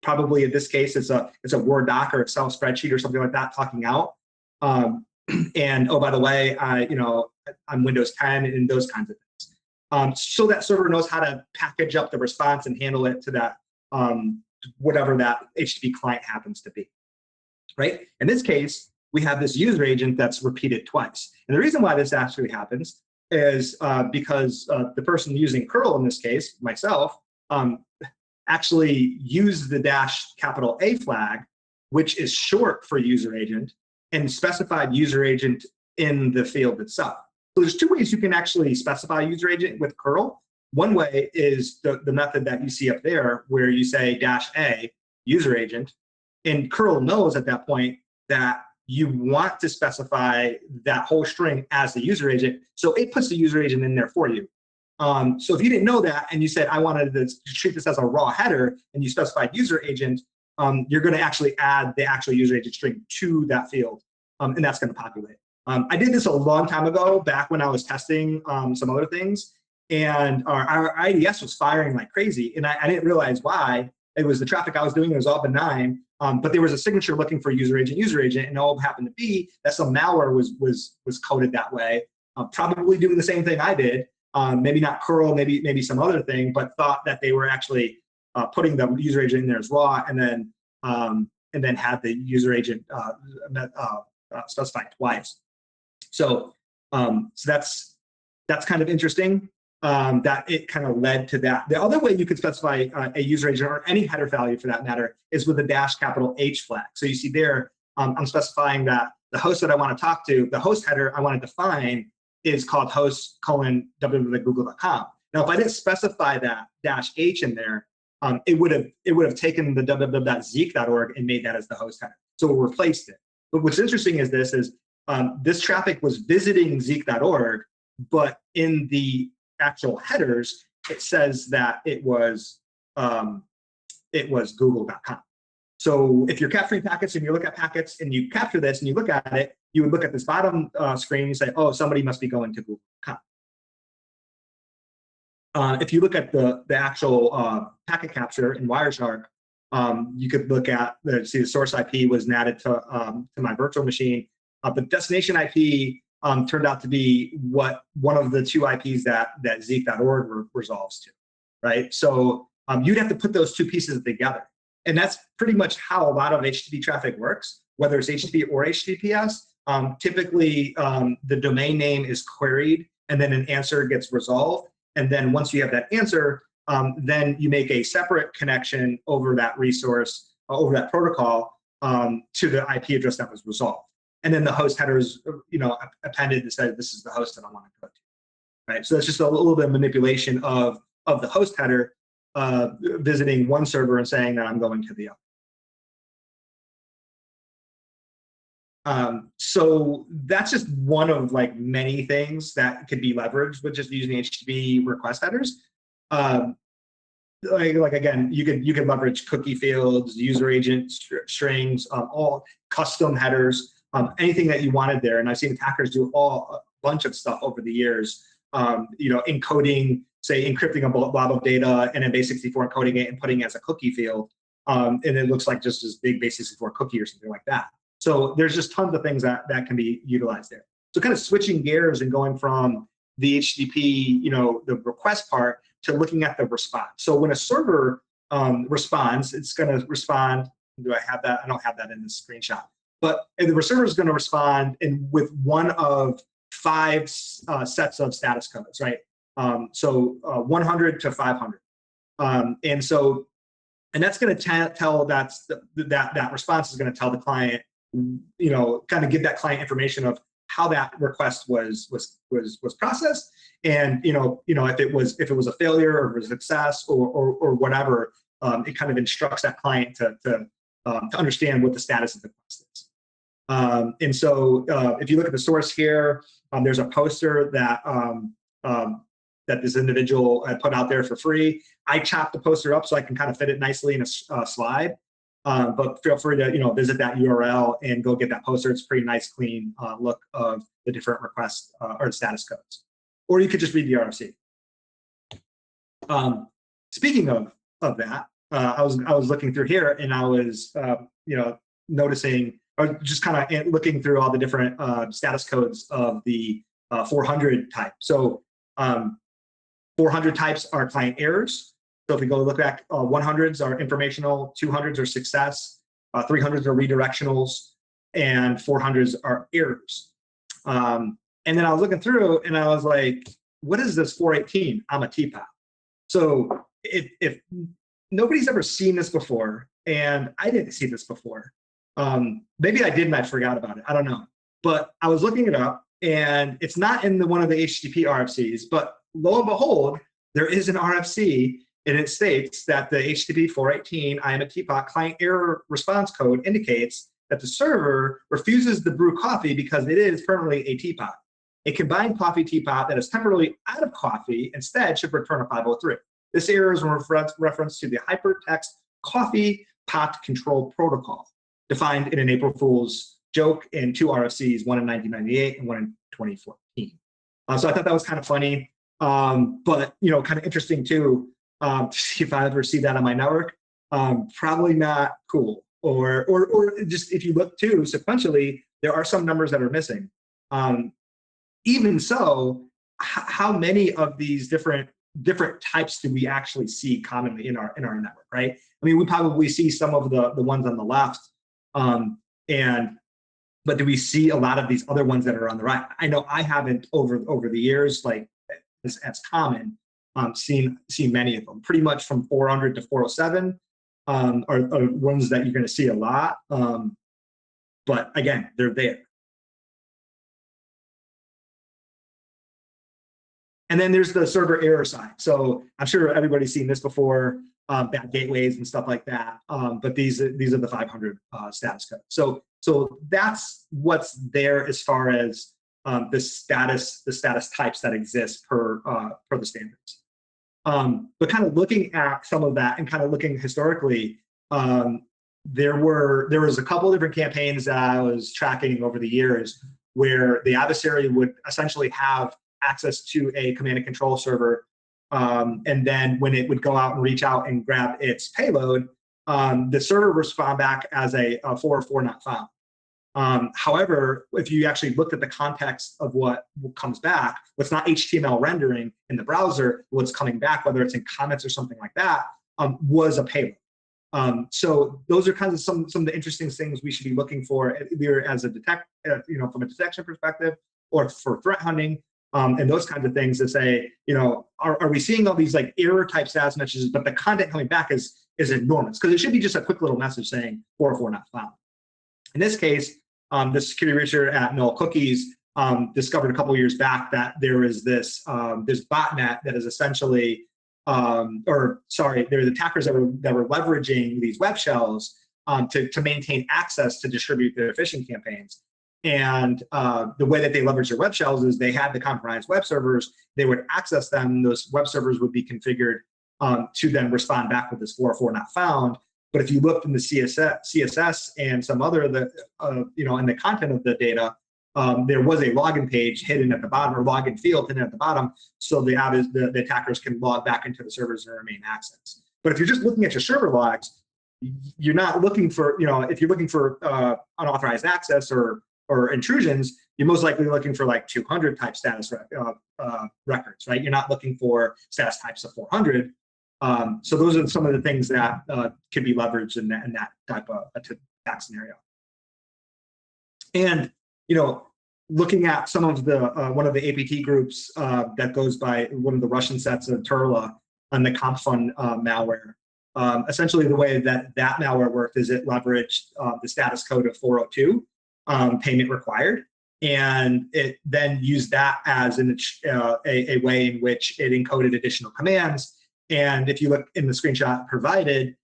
probably in this case, it's a Word doc or Excel spreadsheet or something like that talking out. And oh, by the way, I'm Windows 10 and those kinds of things. So that server knows how to package up the response and handle it to that, whatever that HTTP client happens to be, right? In this case, we have this user agent that's repeated twice. And the reason why this actually happens is because the person using curl in this case, myself, actually used the -A flag, which is short for user agent, and specified user agent in the field itself. So there's 2 ways you can actually specify user agent with curl. One way is the method that you see up there, where you say -A user agent, and curl knows at that point that you want to specify that whole string as the user agent, so it puts the user agent in there for you. So if you didn't know that and you said, I wanted to treat this as a raw header, and you specified user agent, you're going to actually add the actual user agent string to that field, and that's going to populate. I did this a long time ago, back when I was testing some other things, and our IDS was firing like crazy, and I didn't realize why. It was the traffic I was doing, it was all benign, but there was a signature looking for user agent, and all happened to be that some malware was coded that way, probably doing the same thing I did. Maybe not curl, maybe some other thing, but thought that they were actually putting the user agent in there as raw, and then had the user agent specified twice. So that's kind of interesting. that it kind of led to that. The other way you could specify a user agent or any header value for that matter is with a --H flag. So you see there, I'm specifying that the host that I want to talk to, the host header I want to define is called host:/www.google.com. Now, if I didn't specify that -H in there, it would have taken the www.zeek.org and made that as the host header. So it replaced it. But what's interesting is this traffic was visiting zeek.org, but in the actual headers, it says that it was google.com. So if you're capturing packets and you look at packets and you capture this and you look at it, you would look at this bottom screen and you say, oh, somebody must be going to google.com. If you look at the actual packet capture in Wireshark, you could look at see the source IP was natted to my virtual machine, but destination IP turned out to be one of the two IPs that Zeek.org resolves to, right? So you'd have to put those two pieces together, and that's pretty much how a lot of HTTP traffic works, whether it's HTTP or HTTPS. Typically, the domain name is queried, and then an answer gets resolved. And then once you have that answer, then you make a separate connection over that resource, over that protocol, to the IP address that was resolved. And then the host headers, appended to say this is the host that I want to go to, right? So that's just a little bit of manipulation of the host header visiting one server and saying that I'm going to the other. So that's just one of like many things that could be leveraged with just using HTTP request headers. Like again, you could leverage cookie fields, user agent strings, all custom headers, anything that you wanted there. And I've seen attackers do a bunch of stuff over the years. Encoding, say, encrypting a blob of data and then base64 encoding it and putting it as a cookie field, and it looks like just this big base64 cookie or something like that. So there's just tons of things that can be utilized there. So kind of switching gears and going from the HTTP, the request part to looking at the response. So when a server responds, it's going to respond. Do I have that? I don't have that in this screenshot. But the server is going to respond with one of 5 sets of status codes, right? So 100 to 500. And that's going to tell that response is going to tell the client, kind of give that client information of how that request was processed, and if it was a failure or a success or whatever, it kind of instructs that client to understand what the status of the request is. And so if you look at the source here, there's a poster that this individual put out there for free. I chopped the poster up so I can kind of fit it nicely in a slide. But feel free to visit that URL and go get that poster. It's a pretty nice, clean look of the different requests or status codes. Or you could just read the RFC. Speaking of that, I was looking through here and I was noticing, or just kind of looking through all the different status codes of the 400 type. So 400 types are client errors. So if we go look back, 100s are informational, 200s are success, 300s are redirectionals, and 400s are errors. And then I was looking through and I was like, what is this 418? I'm a teapot. So if nobody's ever seen this before, and I didn't see this before, maybe I did and I forgot about it, I don't know. But I was looking it up and it's not in one of the HTTP RFCs, but lo and behold, there is an RFC. And it states that the HTTP 418 I am a teapot client error response code indicates that the server refuses to brew coffee because it is permanently a teapot. A combined coffee teapot that is temporarily out of coffee instead should return a 503. This error is in reference to the hypertext coffee pot control protocol, defined in an April Fool's joke in 2 RFCs, one in 1998 and one in 2014. So I thought that was kind of funny, but kind of interesting too. To see if I ever see that on my network, probably not cool. Or just if you look too sequentially, there are some numbers that are missing. Even so, how many of these different types do we actually see commonly in our network, right? I mean, we probably see some of the ones on the left, but do we see a lot of these other ones that are on the right? I know I haven't over the years, like as common. Seen many of them, pretty much from 400 to 407 are ones that you're going to see a lot. But again, they're there. And then there's the server error side. So I'm sure everybody's seen this before, bad gateways and stuff like that. But these are the 500 status code. So that's what's there as far as the status types that exist per the standards. But kind of looking at some of that and kind of looking historically, there was a couple of different campaigns that I was tracking over the years where the adversary would essentially have access to a command and control server, and then when it would go out and reach out and grab its payload, the server would respond back as a 404 not found. However, if you actually looked at the context of what comes back, what's not HTML rendering in the browser, what's coming back, whether it's in comments or something like that, was a payload. So those are kinds of some of the interesting things we should be looking for, either as a from a detection perspective, or for threat hunting, and those kinds of things to say, are we seeing all these like error type status messages, but the content coming back is enormous, because it should be just a quick little message saying 404 not found. In this case, the security researcher at Null Cookies discovered a couple of years back that there is this botnet that is essentially, there are attackers that were leveraging these web shells to maintain access to distribute their phishing campaigns. And the way that they leverage their web shells is they had the compromised web servers. They would access them. Those web servers would be configured to then respond back with this 404 not found. But if you looked in the CSS and some other in the content of the data, there was a login page hidden at the bottom, or login field hidden at the bottom, so the attackers can log back into the servers and remain access. But if you're just looking at your server logs, you're not looking for, if you're looking for unauthorized access or intrusions, you're most likely looking for like 200 type status records, right? You're not looking for status types of 400. So those are some of the things that can be leveraged in that type of attack scenario. And looking at some of the one of the APT groups that goes by one of the Russian sets of Turla on the CompFun malware. Essentially, the way that malware worked is it leveraged the status code of 402, payment required, and it then used that as a way in which it encoded additional commands. And if you look in the screenshot provided,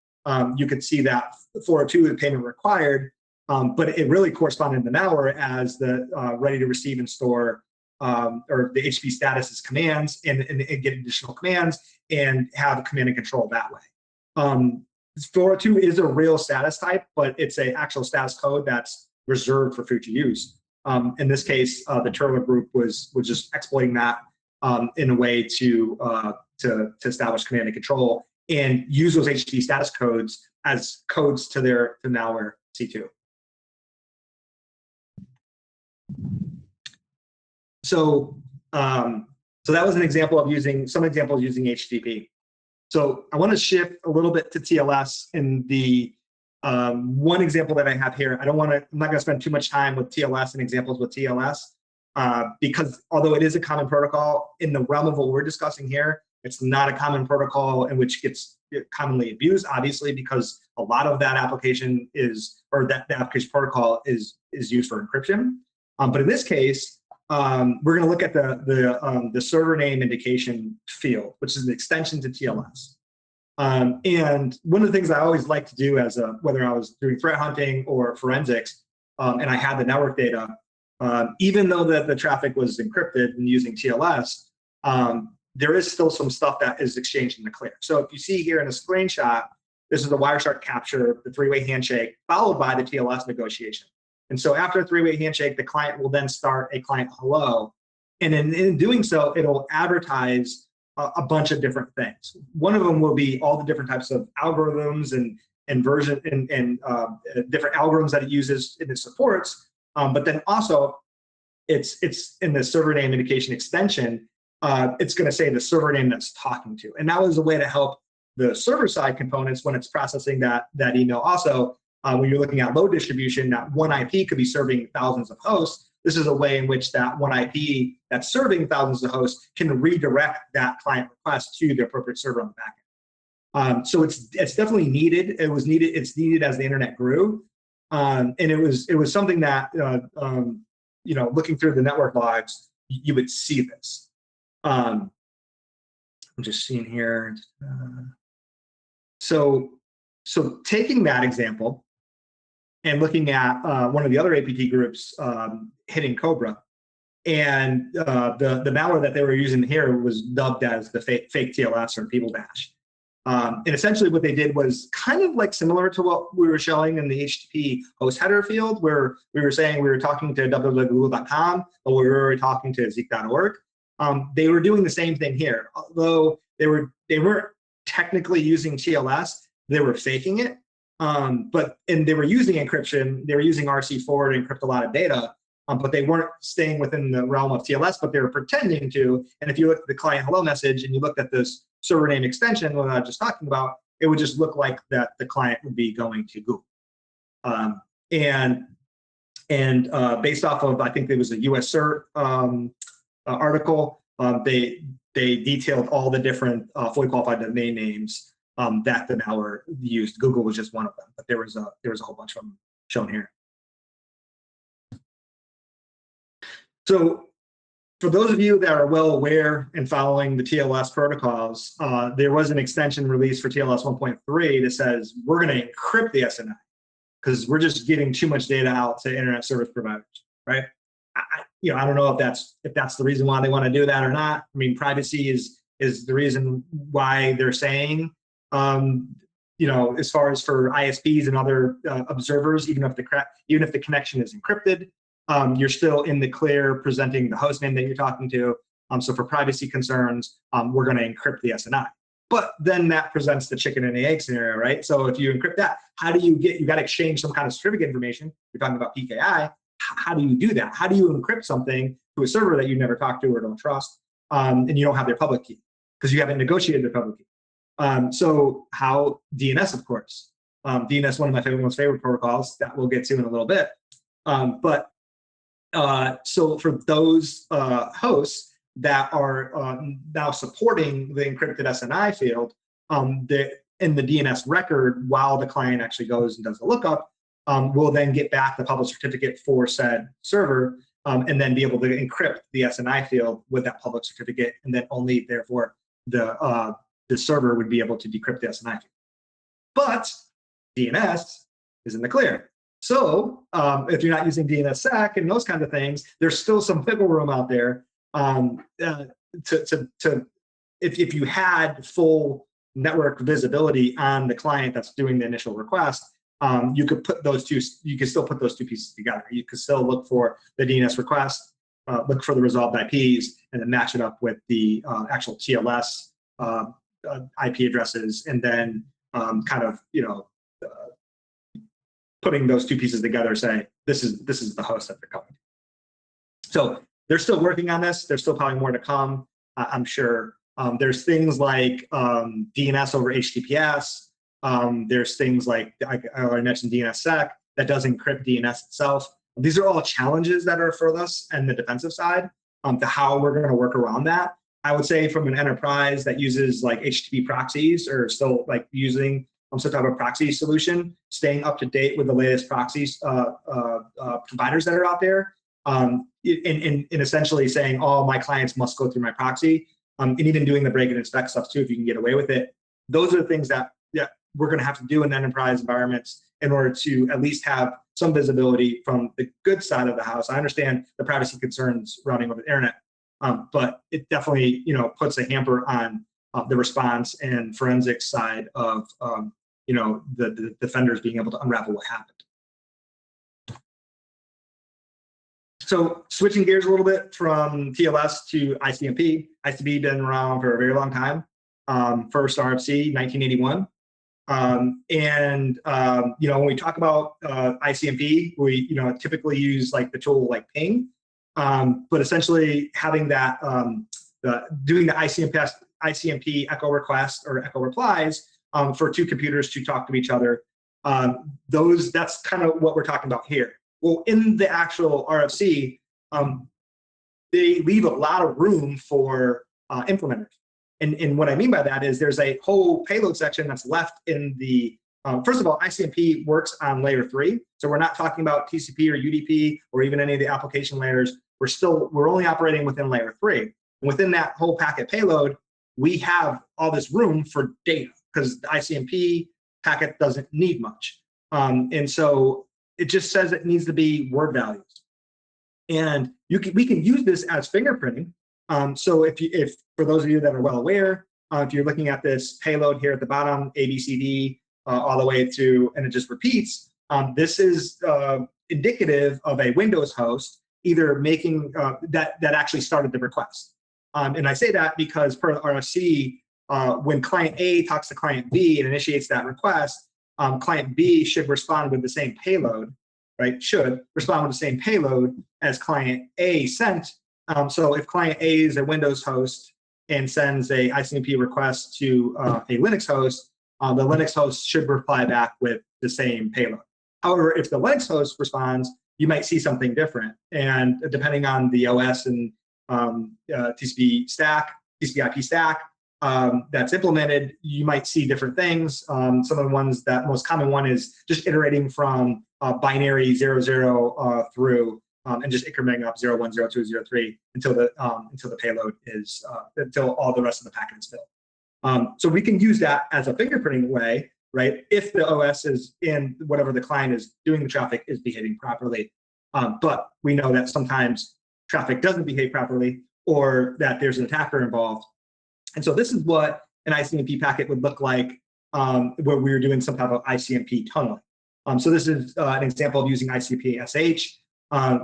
you could see that 402 is payment required, but it really corresponded to the malware as the ready to receive and store, or the HTTP status is commands, and get additional commands and have command and control that way. 402 is a real status type, but it's an actual status code that's reserved for future use. In this case, the Turla group was just exploiting that in a way to establish command and control and use those HTTP status codes as codes to their malware C2. So that was an example of using HTTP. So I want to shift a little bit to TLS in the one example that I have here. I'm not going to spend too much time with TLS and examples with TLS because although it is a common protocol, in the realm of what we're discussing here, it's not a common protocol in which gets commonly abused, obviously, because a lot of that application the application protocol is used for encryption. But in this case, we're going to look at the server name indication field, which is an extension to TLS. And one of the things I always like to do whether I was doing threat hunting or forensics, and I had the network data, even though the traffic was encrypted and using TLS, there is still some stuff that is exchanged in the clear. So if you see here in a screenshot, this is the Wireshark capture, the three-way handshake, followed by the TLS negotiation. And so after a three-way handshake, the client will then start a client hello. And in doing so, it'll advertise a bunch of different things. One of them will be all the different types of algorithms and version and different algorithms that it uses and it supports. But then also, it's in the server name indication extension, it's going to say the server name that's talking to. And that was a way to help the server-side components when it's processing that email also. When you're looking at load distribution, that one IP could be serving thousands of hosts. this is a way in which that one IP that's serving thousands of hosts can redirect that client request to the appropriate server on the back end. So it's definitely needed. It's needed as the internet grew, and it was something that looking through the network logs, you would see this. I'm just seeing here. So taking that example and looking at one of the other APT groups hitting Cobra, and the malware that they were using here was dubbed as the fake TLS or People Dash. And essentially what they did was kind of like similar to what we were showing in the HTTP host header field, where we were saying we were talking to www.google.com, but we were already talking to zeek.org. They were doing the same thing here, although they weren't technically using TLS, they were faking it. And they were using encryption, they were using RC4 to encrypt a lot of data, but they weren't staying within the realm of TLS, but they were pretending to. And if you look at the client hello message and you looked at this server name extension, what I was just talking about, it would just look like that the client would be going to Google. Based off of, I think there was a US CERT article, they detailed all the different fully qualified domain names that the malware used. Google was just one of them, but there was a whole bunch of them shown here. So for those of you that are well aware and following the TLS protocols, there was an extension released for TLS 1.3 that says we're going to encrypt the SNI because we're just giving too much data out to internet service providers, right? I don't know if that's the reason why they want to do that or not. I mean, privacy is the reason why they're saying, as far as for ISPs and other observers, even if the connection is encrypted, you're still in the clear presenting the host name that you're talking to. So for privacy concerns, we're going to encrypt the SNI. But then that presents the chicken and the egg scenario, right? So if you encrypt that, how do you got to exchange some kind of certificate information. You're talking about PKI. How do you do that? How do you encrypt something to a server that you never talked to or don't trust, and you don't have their public key because you haven't negotiated their public key? So how DNS, of course. DNS, one of my most favorite protocols that we'll get to in a little bit. So for those hosts that are now supporting the encrypted SNI field, in the DNS record, while the client actually goes and does the lookup, we'll then get back the public certificate for said server, and then be able to encrypt the SNI field with that public certificate, and then only therefore the server would be able to decrypt the SNI field. But DNS is in the clear. So if you're not using DNSSEC and those kinds of things, there's still some wiggle room out there if you had full network visibility on the client that's doing the initial request, you could still put those two pieces together. You could still look for the DNS request, look for the resolved IPs, and then match it up with the actual TLS IP addresses, and then putting those two pieces together, say this is the host that they're coming to. So they're still working on this. There's still probably more to come, I'm sure. There's things like DNS over HTTPS. There's things like I mentioned DNSSEC that does encrypt DNS itself. These are all challenges that are for us and the defensive side to how we're going to work around that. I would say from an enterprise that uses like HTTP proxies or still like using some type of proxy solution, staying up to date with the latest proxies providers that are out there, and essentially saying, oh, my clients must go through my proxy, and even doing the break and inspect stuff too, if you can get away with it. Those are the things that we're going to have to do in enterprise environments in order to at least have some visibility from the good side of the house. I understand the privacy concerns running over the internet, but it definitely puts a hamper on the response and forensics side of the defenders being able to unravel what happened. So switching gears a little bit from TLS to ICMP. ICMP been around for a very long time. First RFC, 1981. When we talk about ICMP, we typically use like the tool like ping, but essentially having that doing the ICMP echo request or echo replies for two computers to talk to each other. That's kind of what we're talking about here. Well, in the actual RFC, they leave a lot of room for implementers. And what I mean by that is there's a whole payload section that's left in the, first of all, ICMP works on layer 3. So we're not talking about TCP or UDP or even any of the application layers. We're only operating within layer 3. And within that whole packet payload, we have all this room for data because the ICMP packet doesn't need much. And so it just says it needs to be word values. And we can use this as fingerprinting. So if for those of you that are well aware, if you're looking at this payload here at the bottom, ABCD, all the way to, and it just repeats, this is indicative of a Windows host either making, that actually started the request. And I say that because per RFC, when client A talks to client B and initiates that request, client B should respond with the same payload, right? Should respond with the same payload as client A sent. So if client A is a Windows host and sends a ICMP request to a Linux host, the Linux host should reply back with the same payload. However, if the Linux host responds, you might see something different. And depending on the OS and TCP IP stack that's implemented, you might see different things. Some of the ones that most common one is just iterating from binary 00 through and just incrementing up 01, 02, 03 until the payload is until all the rest of the packet is filled. So we can use that as a fingerprinting way, right? If the OS is in whatever the client is doing the traffic is behaving properly. But we know that sometimes traffic doesn't behave properly or that there's an attacker involved. And so this is what an ICMP packet would look like where we were doing some type of ICMP tunneling. So this is an example of using ICMP SH,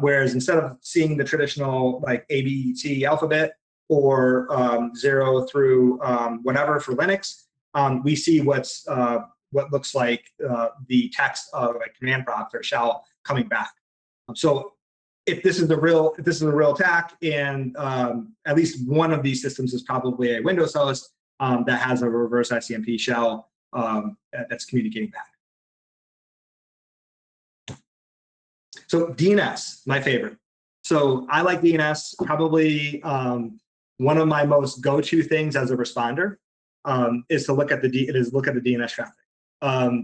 whereas instead of seeing the traditional like ABC alphabet or 0 through whatever for Linux, we see what looks like the text of a command prompt or shell coming back. So if this is a real attack, and at least one of these systems is probably a Windows host that has a reverse ICMP shell that's communicating back. So DNS, my favorite. So I like DNS, probably one of my most go-to things as a responder is to look at the DNS traffic.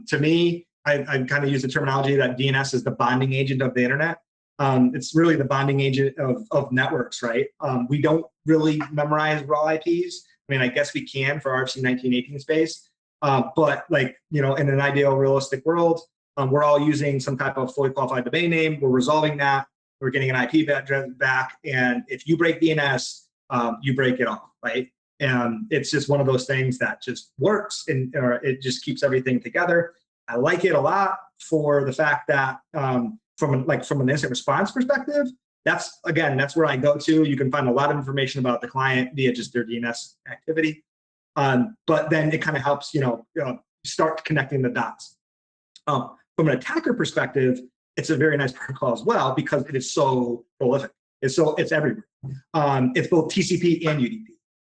To me, I kind of use the terminology that DNS is the bonding agent of the internet. It's really the bonding agent of networks, right? We don't really memorize raw IPs. I mean, I guess we can for RFC 1918 space, but like, in an ideal realistic world, we're all using some type of fully qualified domain name. We're resolving that. We're getting an IP address back, and if you break DNS, you break it all, right? And it's just one of those things that just works, and it just keeps everything together. I like it a lot for the fact that from an incident response perspective, that's where I go to. You can find a lot of information about the client via just their DNS activity, but then it kind of helps start connecting the dots. From an attacker perspective, it's a very nice protocol as well because it is so prolific. It's everywhere. It's both TCP and UDP,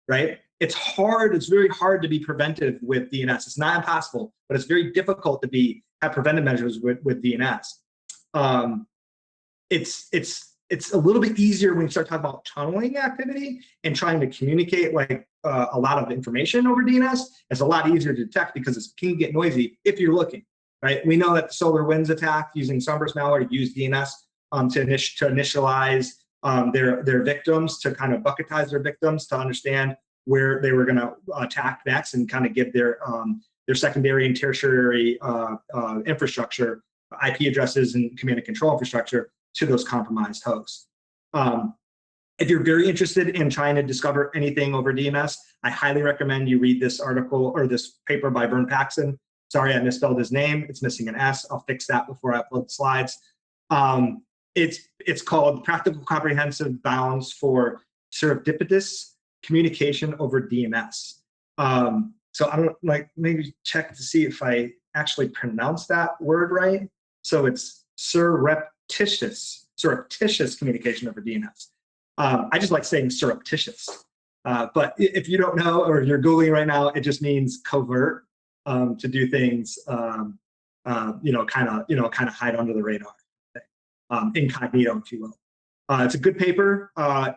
right? It's very hard to be preventive with DNS. It's not impossible, but it's very difficult to have preventive measures with DNS. It's a little bit easier when you start talking about tunneling activity and trying to communicate like a lot of information over DNS. It's a lot easier to detect because it can get noisy if you're looking, right? We know that the SolarWinds attack using Sunburst malware used DNS to initialize their victims, to kind of bucketize their victims, to understand where they were going to attack next and kind of give their secondary and tertiary infrastructure, IP addresses and command and control infrastructure to those compromised hosts. If you're very interested in trying to discover anything over DNS, I highly recommend you read this article or this paper by Vern Paxson. Sorry, I misspelled his name. It's missing an S. I'll fix that before I upload the slides. It's called Practical Comprehensive Bounds for Serendipitous Communication over DNS. So I don't maybe check to see if I actually pronounce that word right. So it's surreptitious communication over DNS. I just like saying surreptitious. But if you don't know, or you're Googling right now, it just means covert, to do things, kind of hide under the radar, incognito, if you will. It's a good paper.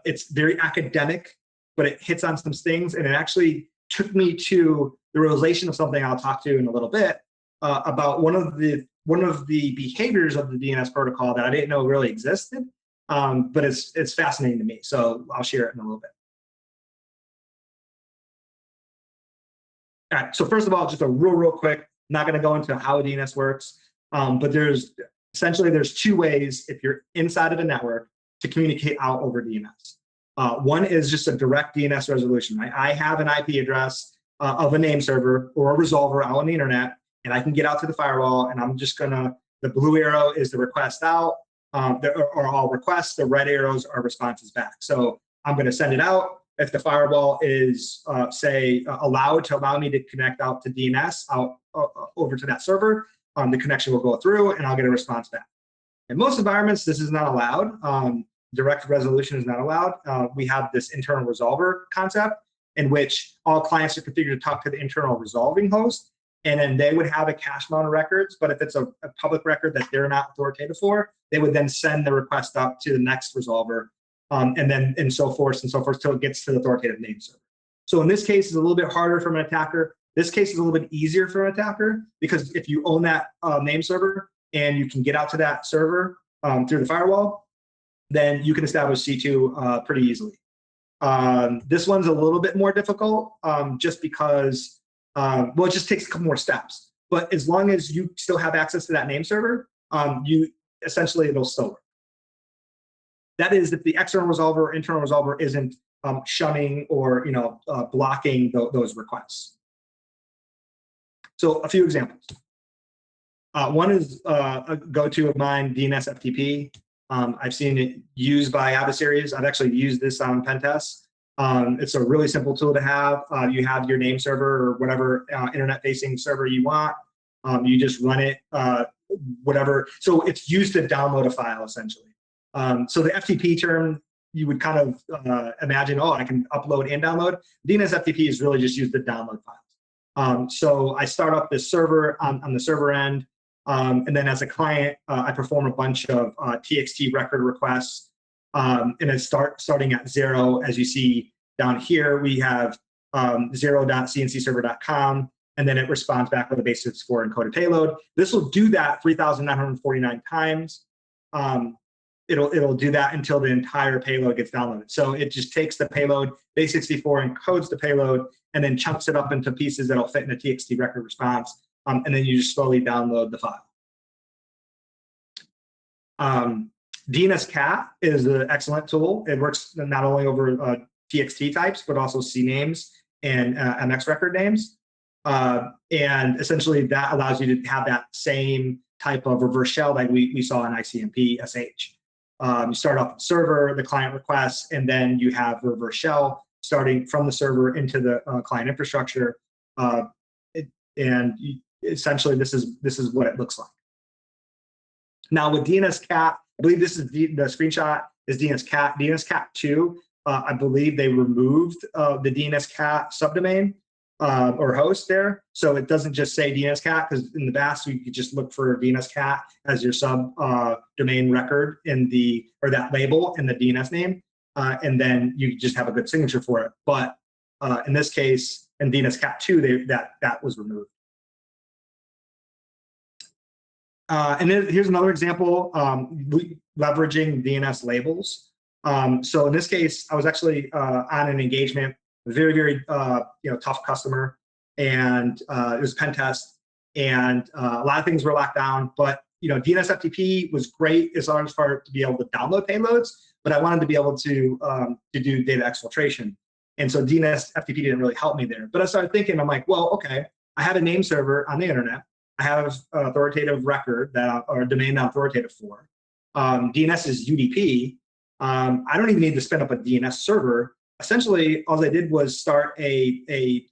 It's very academic, but it hits on some things, and it actually took me to the realization of something I'll talk to in a little bit about one of the behaviors of the DNS protocol that I didn't know really existed, but it's fascinating to me. So I'll share it in a little bit. All right. So first of all, just a real quick. Not going to go into how a DNS works, but there's two ways if you're inside of a network to communicate out over DNS. One is just a direct DNS resolution. Right? I have an IP address of a name server or a resolver out on the internet, and I can get out to the firewall, and I'm just gonna, the blue arrow is the request out, or all requests, the red arrows are responses back. So I'm gonna send it out. If the firewall is, say, allowed to allow me to connect out to DNS, out over to that server, the connection will go through, and I'll get a response back. In most environments, this is not allowed. Direct resolution is not allowed. We have this internal resolver concept in which all clients are configured to talk to the internal resolving host, and then they would have a cache amount of records, but if it's a public record that they're not authoritative for, they would then send the request up to the next resolver, and so forth till it gets to the authoritative name server. So in this case, it's a little bit harder from an attacker. This case is a little bit easier for an attacker because if you own that name server and you can get out to that server through the firewall, then you can establish C2 pretty easily. This one's a little bit more difficult just because, well, it just takes a couple more steps. But as long as you still have access to that name server, it'll still work. That is, if the external resolver or internal resolver isn't shunning or blocking those requests. So a few examples. One is a go-to of mine, DNS FTP. I've seen it used by adversaries. I've actually used this on pen tests. It's a really simple tool to have. You have your name server or whatever internet-facing server you want. You just run it, whatever. So it's used to download a file, essentially. So the FTP term, you would kind of imagine, oh, I can upload and download. DNS FTP is really just used to download files. So I start up this server on the server end. And then as a client, I perform a bunch of TXT record requests. And then starting at 0, as you see down here, we have 0.cncserver.com, and then it responds back with a base64 encoded payload. This will do that 3,949 times. It'll do that until the entire payload gets downloaded. So it just takes the payload, base64 encodes the payload, and then chunks it up into pieces that'll fit in a TXT record response. And then you just slowly download the file. DNSCat is an excellent tool. It works not only over TXT types, but also CNAMEs and MX record names. And essentially that allows you to have that same type of reverse shell like we saw in ICMP SH. You start off the server, the client requests, and then you have reverse shell starting from the server into the client infrastructure. Essentially, this is what it looks like. Now with DNSCat, I believe this is the screenshot is DNSCat. DNSCat 2, I believe they removed the DNSCat subdomain or host there, so it doesn't just say DNSCat, because in the past you could just look for DNSCat as your sub domain record in that label in the DNS name, and then you just have a good signature for it. But in this case, in DNSCat 2, that was removed. And then here's another example, leveraging DNS labels. So in this case, I was actually on an engagement, very tough customer, and it was a pen test, and a lot of things were locked down. But DNS FTP was great as far as to be able to download payloads, but I wanted to be able to do data exfiltration, and so DNS FTP didn't really help me there. But I started thinking, I'm like, well, okay, I have a name server on the internet. I have an authoritative record or a domain that I'm authoritative for. DNS is UDP. I don't even need to spin up a DNS server. Essentially, all I did was start a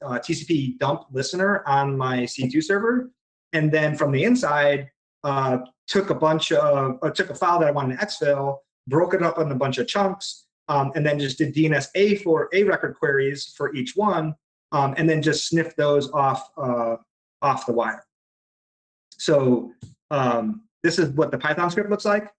TCP dump listener on my C2 server, and then from the inside, took a file that I wanted to exfil, broke it up in a bunch of chunks, and then just did DNS for A record queries for each one, and then just sniffed those off the wire. So this is what the Python script looks like.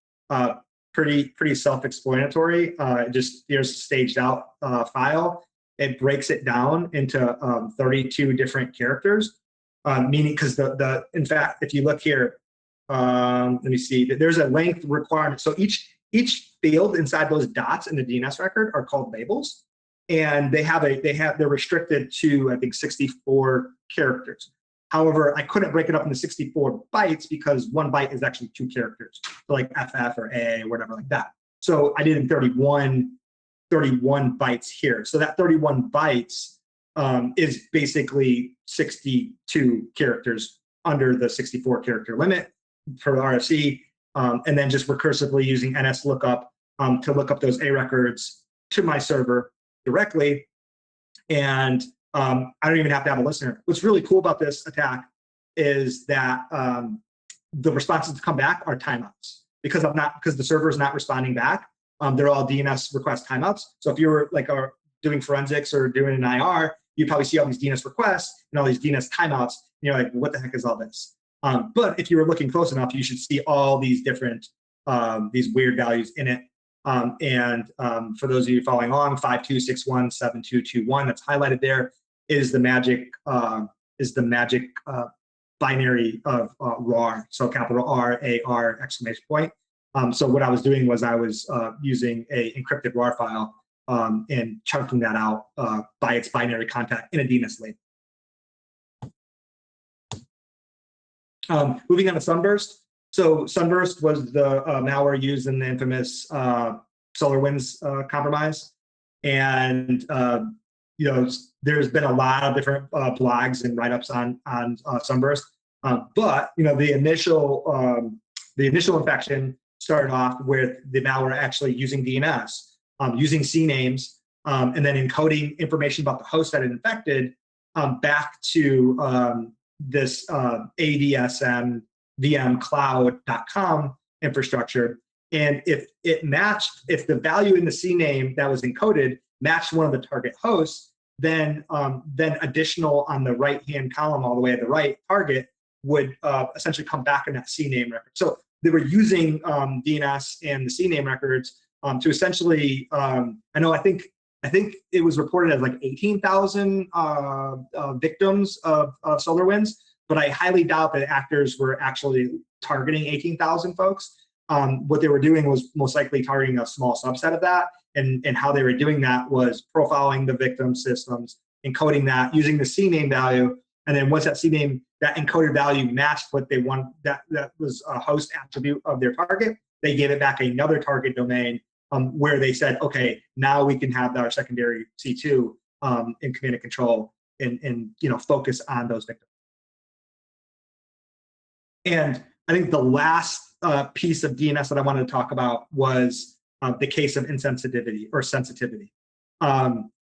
pretty self-explanatory. Just here's a staged out file. It breaks it down into 32 different characters, meaning because in fact, if you look here, let me see, there's a length requirement. So each field inside those dots in the DNS record are called labels, and they're restricted to, I think, 64 characters. However, I couldn't break it up into 64 bytes because one byte is actually 2 characters, so like FF or A or whatever like that. So I did in 31 bytes here. So that 31 bytes is basically 62 characters under the 64 character limit for the RFC, and then just recursively using NS lookup to look up those A records to my server directly. And I don't even have to have a listener. What's really cool about this attack is that the responses to come back are timeouts because the server is not responding back. They're all DNS request timeouts. So if you were like doing forensics or doing an IR, you probably see all these DNS requests and all these DNS timeouts. And you're like, what the heck is all this? But if you were looking close enough, you should see all these different these weird values in it. For those of you following along, 52617221 that's highlighted there is the magic binary of RAR. So capital R, AR, exclamation point. So what I was doing was I was using a encrypted RAR file and chunking that out by its binary contact in a DNS label. Moving on to Sunburst. So Sunburst was the malware used in the infamous SolarWinds compromise, and there's been a lot of different blogs and write-ups on Sunburst, but the initial infection started off with the malware actually using DNS, using CNAMEs, and then encoding information about the host that it infected back to this ADSM vmcloud.com infrastructure. And if the value in the CNAME that was encoded matched one of the target hosts, then additional on the right-hand column all the way at the right target would essentially come back in that CNAME record. So they were using DNS and the CNAME records to essentially, I think it was reported as like 18,000 victims of SolarWinds, but I highly doubt that actors were actually targeting 18,000 folks. What they were doing was most likely targeting a small subset of that, and how they were doing that was profiling the victim systems, encoding that using the CNAME value, and then once that CNAME, that encoded value matched what they want, that was a host attribute of their target, they gave it back another target domain where they said, okay, now we can have our secondary C2 in command and control and focus on those victims. And I think the last piece of DNS that I wanted to talk about was the case of insensitivity or sensitivity.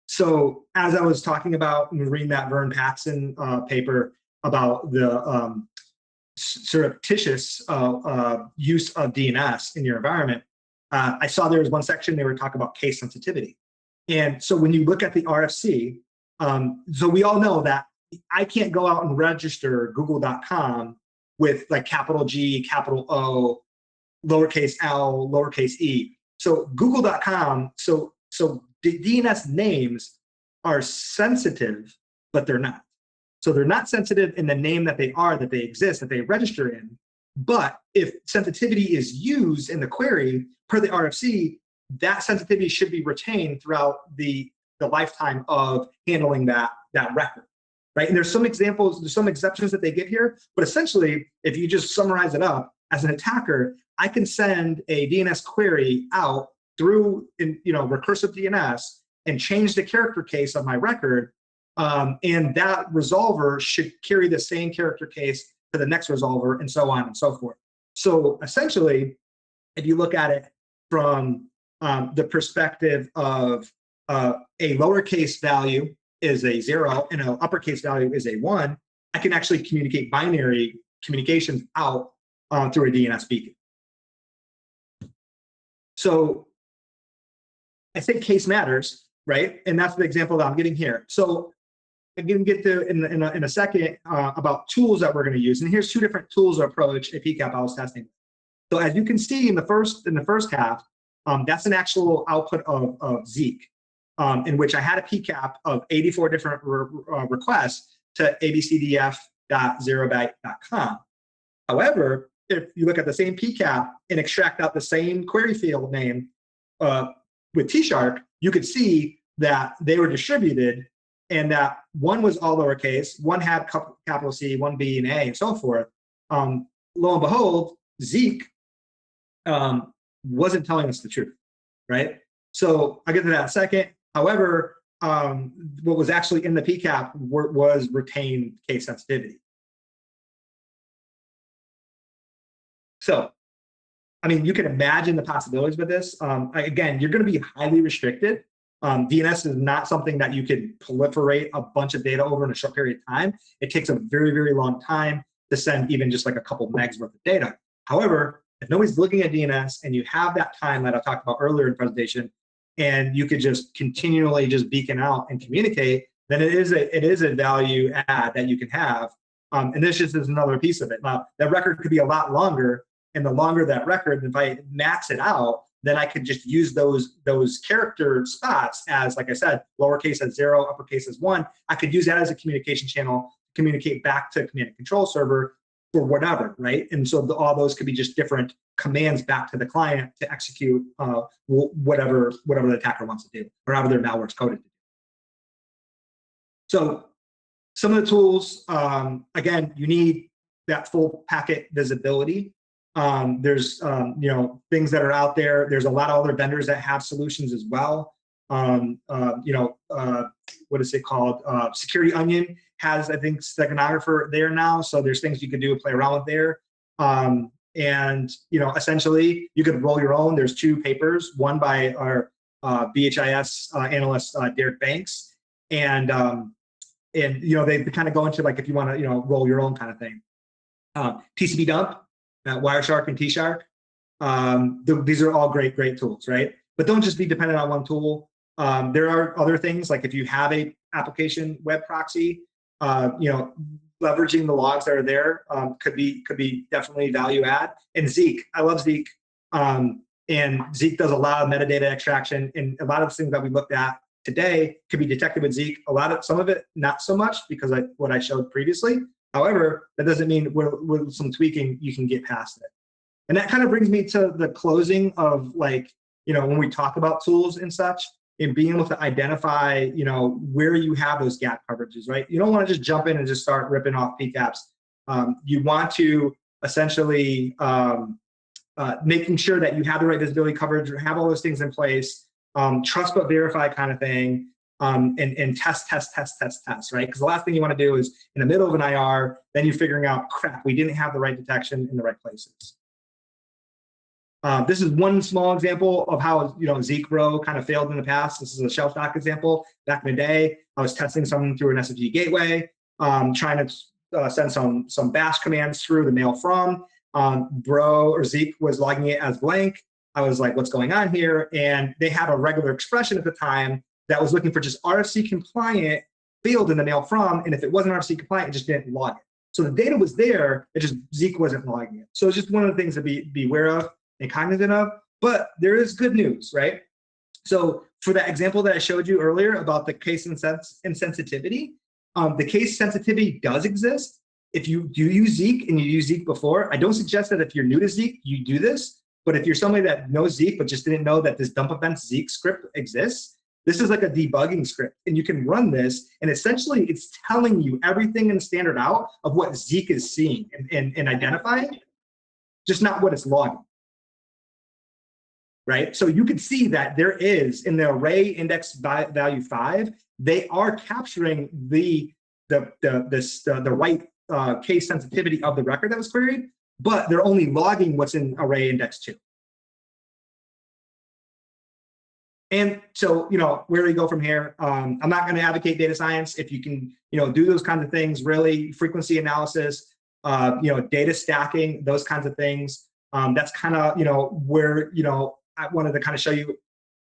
So as I was talking about and reading that Vern Paxson paper about the surreptitious use of DNS in your environment, I saw there was one section they were talking about case sensitivity. And so when you look at the RFC, so we all know that I can't go out and register google.com with like capital G, capital O, lowercase l, lowercase e. So google.com, so the DNS names are sensitive, but they're not. So they're not sensitive in the name that they are, that they exist, that they register in. But if sensitivity is used in the query per the RFC, that sensitivity should be retained throughout the lifetime of handling that record, right? And there's some examples, there's some exceptions that they give here, but essentially, if you just summarize it up, as an attacker, I can send a DNS query out through recursive DNS and change the character case of my record, and that resolver should carry the same character case to the next resolver, and so on and so forth. So essentially, if you look at it from the perspective of a lowercase value is a 0 and an uppercase value is a 1, I can actually communicate binary communications out through a DNS beacon. So I think case matters, right? And that's the example that I'm getting here. So I'm going to get to in a second about tools that we're going to use. And here's two different tools or approach a PCAP I was testing. So as you can see in the first half, that's an actual output of Zeek, in which I had a PCAP of 84 different requests to abcdf.zerobyte.com. However, if you look at the same PCAP and extract out the same query field name with T-Shark, you could see that they were distributed and that one was all lowercase, one had capital C, one B and A, and so forth. Lo and behold, Zeek wasn't telling us the truth, right? So I'll get to that in a second. However, what was actually in the PCAP was retained case sensitivity. So, I mean, you can imagine the possibilities with this. Again, you're going to be highly restricted. DNS is not something that you can proliferate a bunch of data over in a short period of time. It takes a very, very long time to send even just like a couple megs worth of data. However, if nobody's looking at DNS and you have that time that I talked about earlier in the presentation, and you could just continually just beacon out and communicate, then it is a value add that you can have. And this just is another piece of it. Now, that record could be a lot longer, and the longer that record, if I max it out, then I could just use those character spots as, like I said, lowercase as 0, uppercase as 1. I could use that as a communication channel, communicate back to command and control server for whatever, right? And so all those could be just different commands back to the client to execute whatever the attacker wants to do, or however their malware's coded to do. So some of the tools, again, you need that full packet visibility. There's things that are out there. There's a lot of other vendors that have solutions as well. What is it called? Security Onion has, I think, steganographer there now. So there's things you can do, play around with there. And essentially you could roll your own. There's 2 papers, one by our BHIS analyst Derek Banks, and they kind of go into like if you want to roll your own kind of thing. TCP dump, Wireshark and T-Shark. These are all great tools, right? But don't just be dependent on one tool. There are other things, like if you have a application web proxy, leveraging the logs that are there could be definitely value add. And Zeek, I love Zeek. And Zeek does a lot of metadata extraction, and a lot of the things that we looked at today could be detected with Zeek. Some of it not so much, because what I showed previously. However, that doesn't mean with some tweaking you can get past it. And that kind of brings me to the closing of, like, when we talk about tools and such, and being able to identify, where you have those gap coverages, right? You don't want to just jump in and just start ripping off PCAPs. You want to essentially making sure that you have the right visibility coverage, or have all those things in place, trust but verify kind of thing, and test, right? Because the last thing you want to do is in the middle of an IR, then you're figuring out, crap, we didn't have the right detection in the right places. This is one small example of how Zeek Row kind of failed in the past. This is a shelf doc example. Back in the day, I was testing something through an SFG gateway, trying to send some bash commands through the mail from. Zeek was logging it as blank. I was like, what's going on here? And they had a regular expression at the time that was looking for just RFC compliant field in the mail from, and if it wasn't RFC compliant, it just didn't log it. So the data was there, it just Zeek wasn't logging it. So it's just one of the things to be aware of and cognizant of. But there is good news, right? So for that example that I showed you earlier about the case insensitivity, the case sensitivity does exist. If you do use Zeek and you use Zeek before, I don't suggest that if you're new to Zeek, you do this. But if you're somebody that knows Zeek but just didn't know that this dump events Zeek script exists, this is like a debugging script, and you can run this, and essentially it's telling you everything in the standard out of what Zeek is seeing and identifying, just not what it's logging. Right? So you can see that there is, in the array index value 5, they are capturing the right case sensitivity of the record that was queried, but they're only logging what's in array index 2. And so, where do we go from here? I'm not going to advocate data science. If you can, do those kinds of things, really frequency analysis, data stacking, those kinds of things. That's kind of, where, I wanted to kind of show you,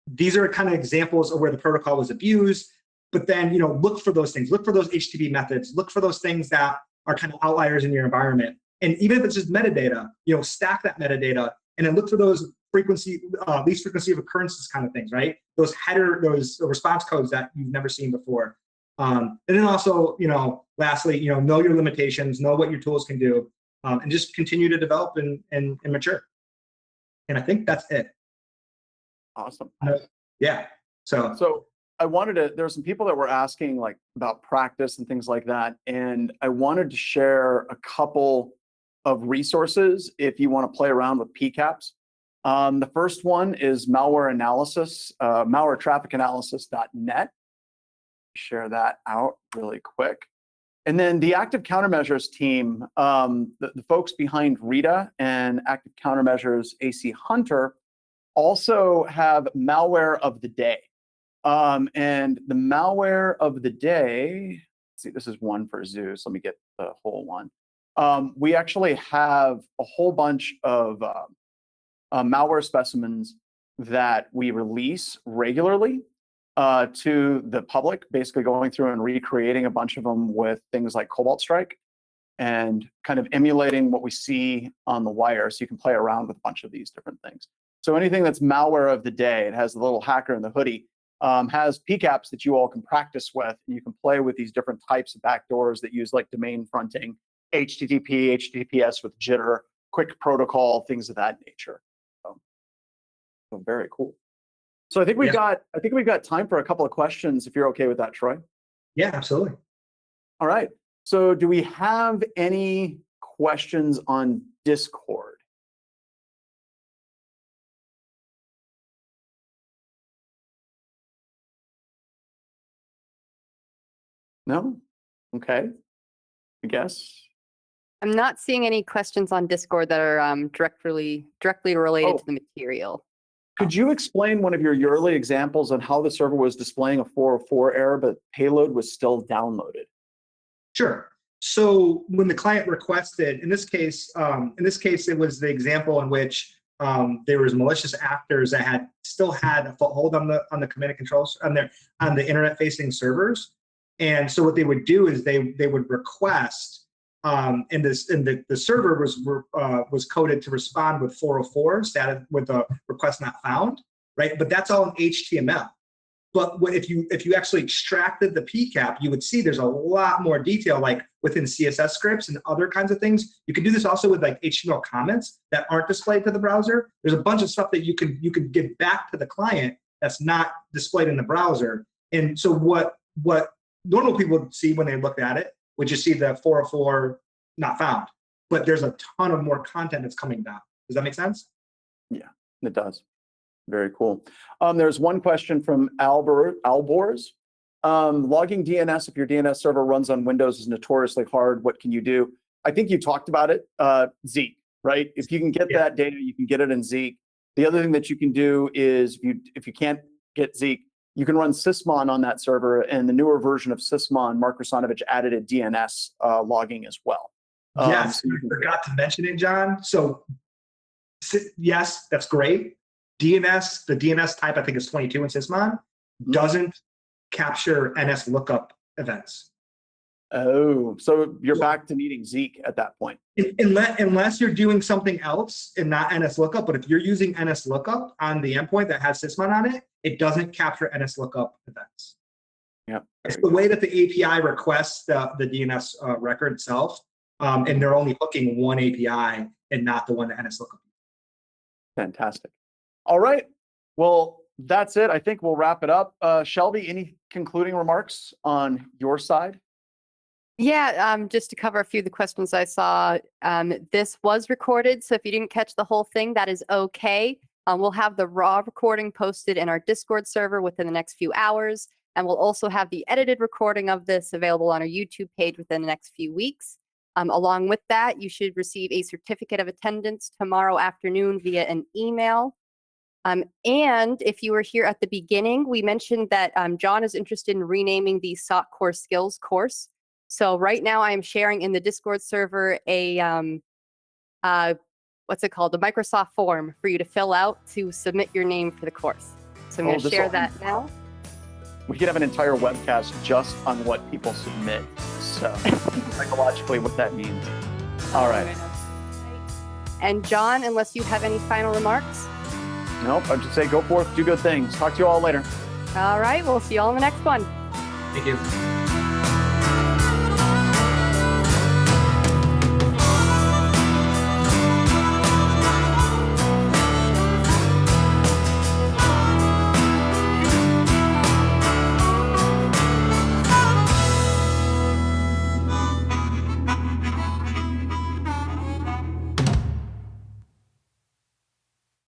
these are kind of examples of where the protocol was abused, but then, look for those things, look for those HTTP methods, look for those things that are kind of outliers in your environment. And even if it's just metadata, stack that metadata and then look for those least frequency of occurrences kind of things, right? Those response codes that you've never seen before. And then also, lastly, know your limitations, know what your tools can do, and just continue to develop and mature. And I think that's it. Awesome. Yeah. So I wanted to, there were some people that were asking like about practice and things like that. And I wanted to share a couple of resources if you want to play around with PCAPs. The first one is malware analysis, malwaretrafficanalysis.net. Share that out really quick. And then the Active Countermeasures team, the folks behind Rita and Active Countermeasures AC Hunter also have malware of the day. And the malware of the day, let's see, this is one for Zeus. Let me get the whole one. We actually have a whole bunch of malware specimens that we release regularly to the public, basically going through and recreating a bunch of them with things like Cobalt Strike and kind of emulating what we see on the wire. So you can play around with a bunch of these different things. So anything that's malware of the day, it has the little hacker in the hoodie, has PCAPs that you all can practice with. And you can play with these different types of backdoors that use like domain fronting, HTTP, HTTPS with jitter, quick protocol, things of that nature. So very cool. So I think we've got time for a couple of questions if you're okay with that, Troy. Yeah, absolutely. All right. So do we have any questions on Discord? No? Okay. I guess. I'm not seeing any questions on Discord that are directly related to the material. Could you explain one of your early examples on how the server was displaying a 404 error, but payload was still downloaded? Sure. So when the client requested, in this case, it was the example in which there was malicious actors that still had a foothold on the command and controls on the internet-facing servers. And so what they would do is they would request, and the server was coded to respond with 404 status with a request not found, right? But that's all in HTML. But if you actually extracted the PCAP, you would see there's a lot more detail, like within CSS scripts and other kinds of things. You can do this also with like HTML comments that aren't displayed to the browser. There's a bunch of stuff that you could give back to the client that's not displayed in the browser. And so what normal people would see when they looked at it would just see the 404 not found. But there's a ton of more content that's coming down. Does that make sense? Yeah, it does. Very cool. There's one question from Albors. Logging DNS if your DNS server runs on Windows is notoriously hard. What can you do? I think you talked about it, Zeek, right? If you can get that data, you can get it in Zeek. The other thing that you can do is if you can't get Zeek, you can run Sysmon on that server, and the newer version of Sysmon, Mark Rusanovich added a DNS logging as well. Yes, I forgot to mention it, John. So yes, that's great. DNS, the DNS type, I think is 22 in Sysmon, doesn't capture NS lookup events. Oh, so you're back to needing Zeek at that point. Unless you're doing something else and not NS lookup, but if you're using NS lookup on the endpoint that has Sysmon on it, it doesn't capture NS lookup events. Yep. It's the way that the API requests the DNS record itself, and they're only hooking one API and not the one that NS lookup. Fantastic. All right. Well, that's it. I think we'll wrap it up. Shelby, any concluding remarks on your side? Yeah, just to cover a few of the questions I saw, this was recorded, so if you didn't catch the whole thing, that is okay. We'll have the raw recording posted in our Discord server within the next few hours, and we'll also have the edited recording of this available on our YouTube page within the next few weeks. Along with that, you should receive a certificate of attendance tomorrow afternoon via an email. And if you were here at the beginning, we mentioned that John is interested in renaming the SOC Core Skills course. So right now I am sharing in the Discord server a, what's it called? The Microsoft form for you to fill out to submit your name for the course. So I'm going to share that now. We could have an entire webcast just on what people submit. So psychologically what that means. All right. And John, unless you have any final remarks. Nope, I'd just say go forth, do good things. Talk to you all later. All right, we'll see you all in the next one. Thank you.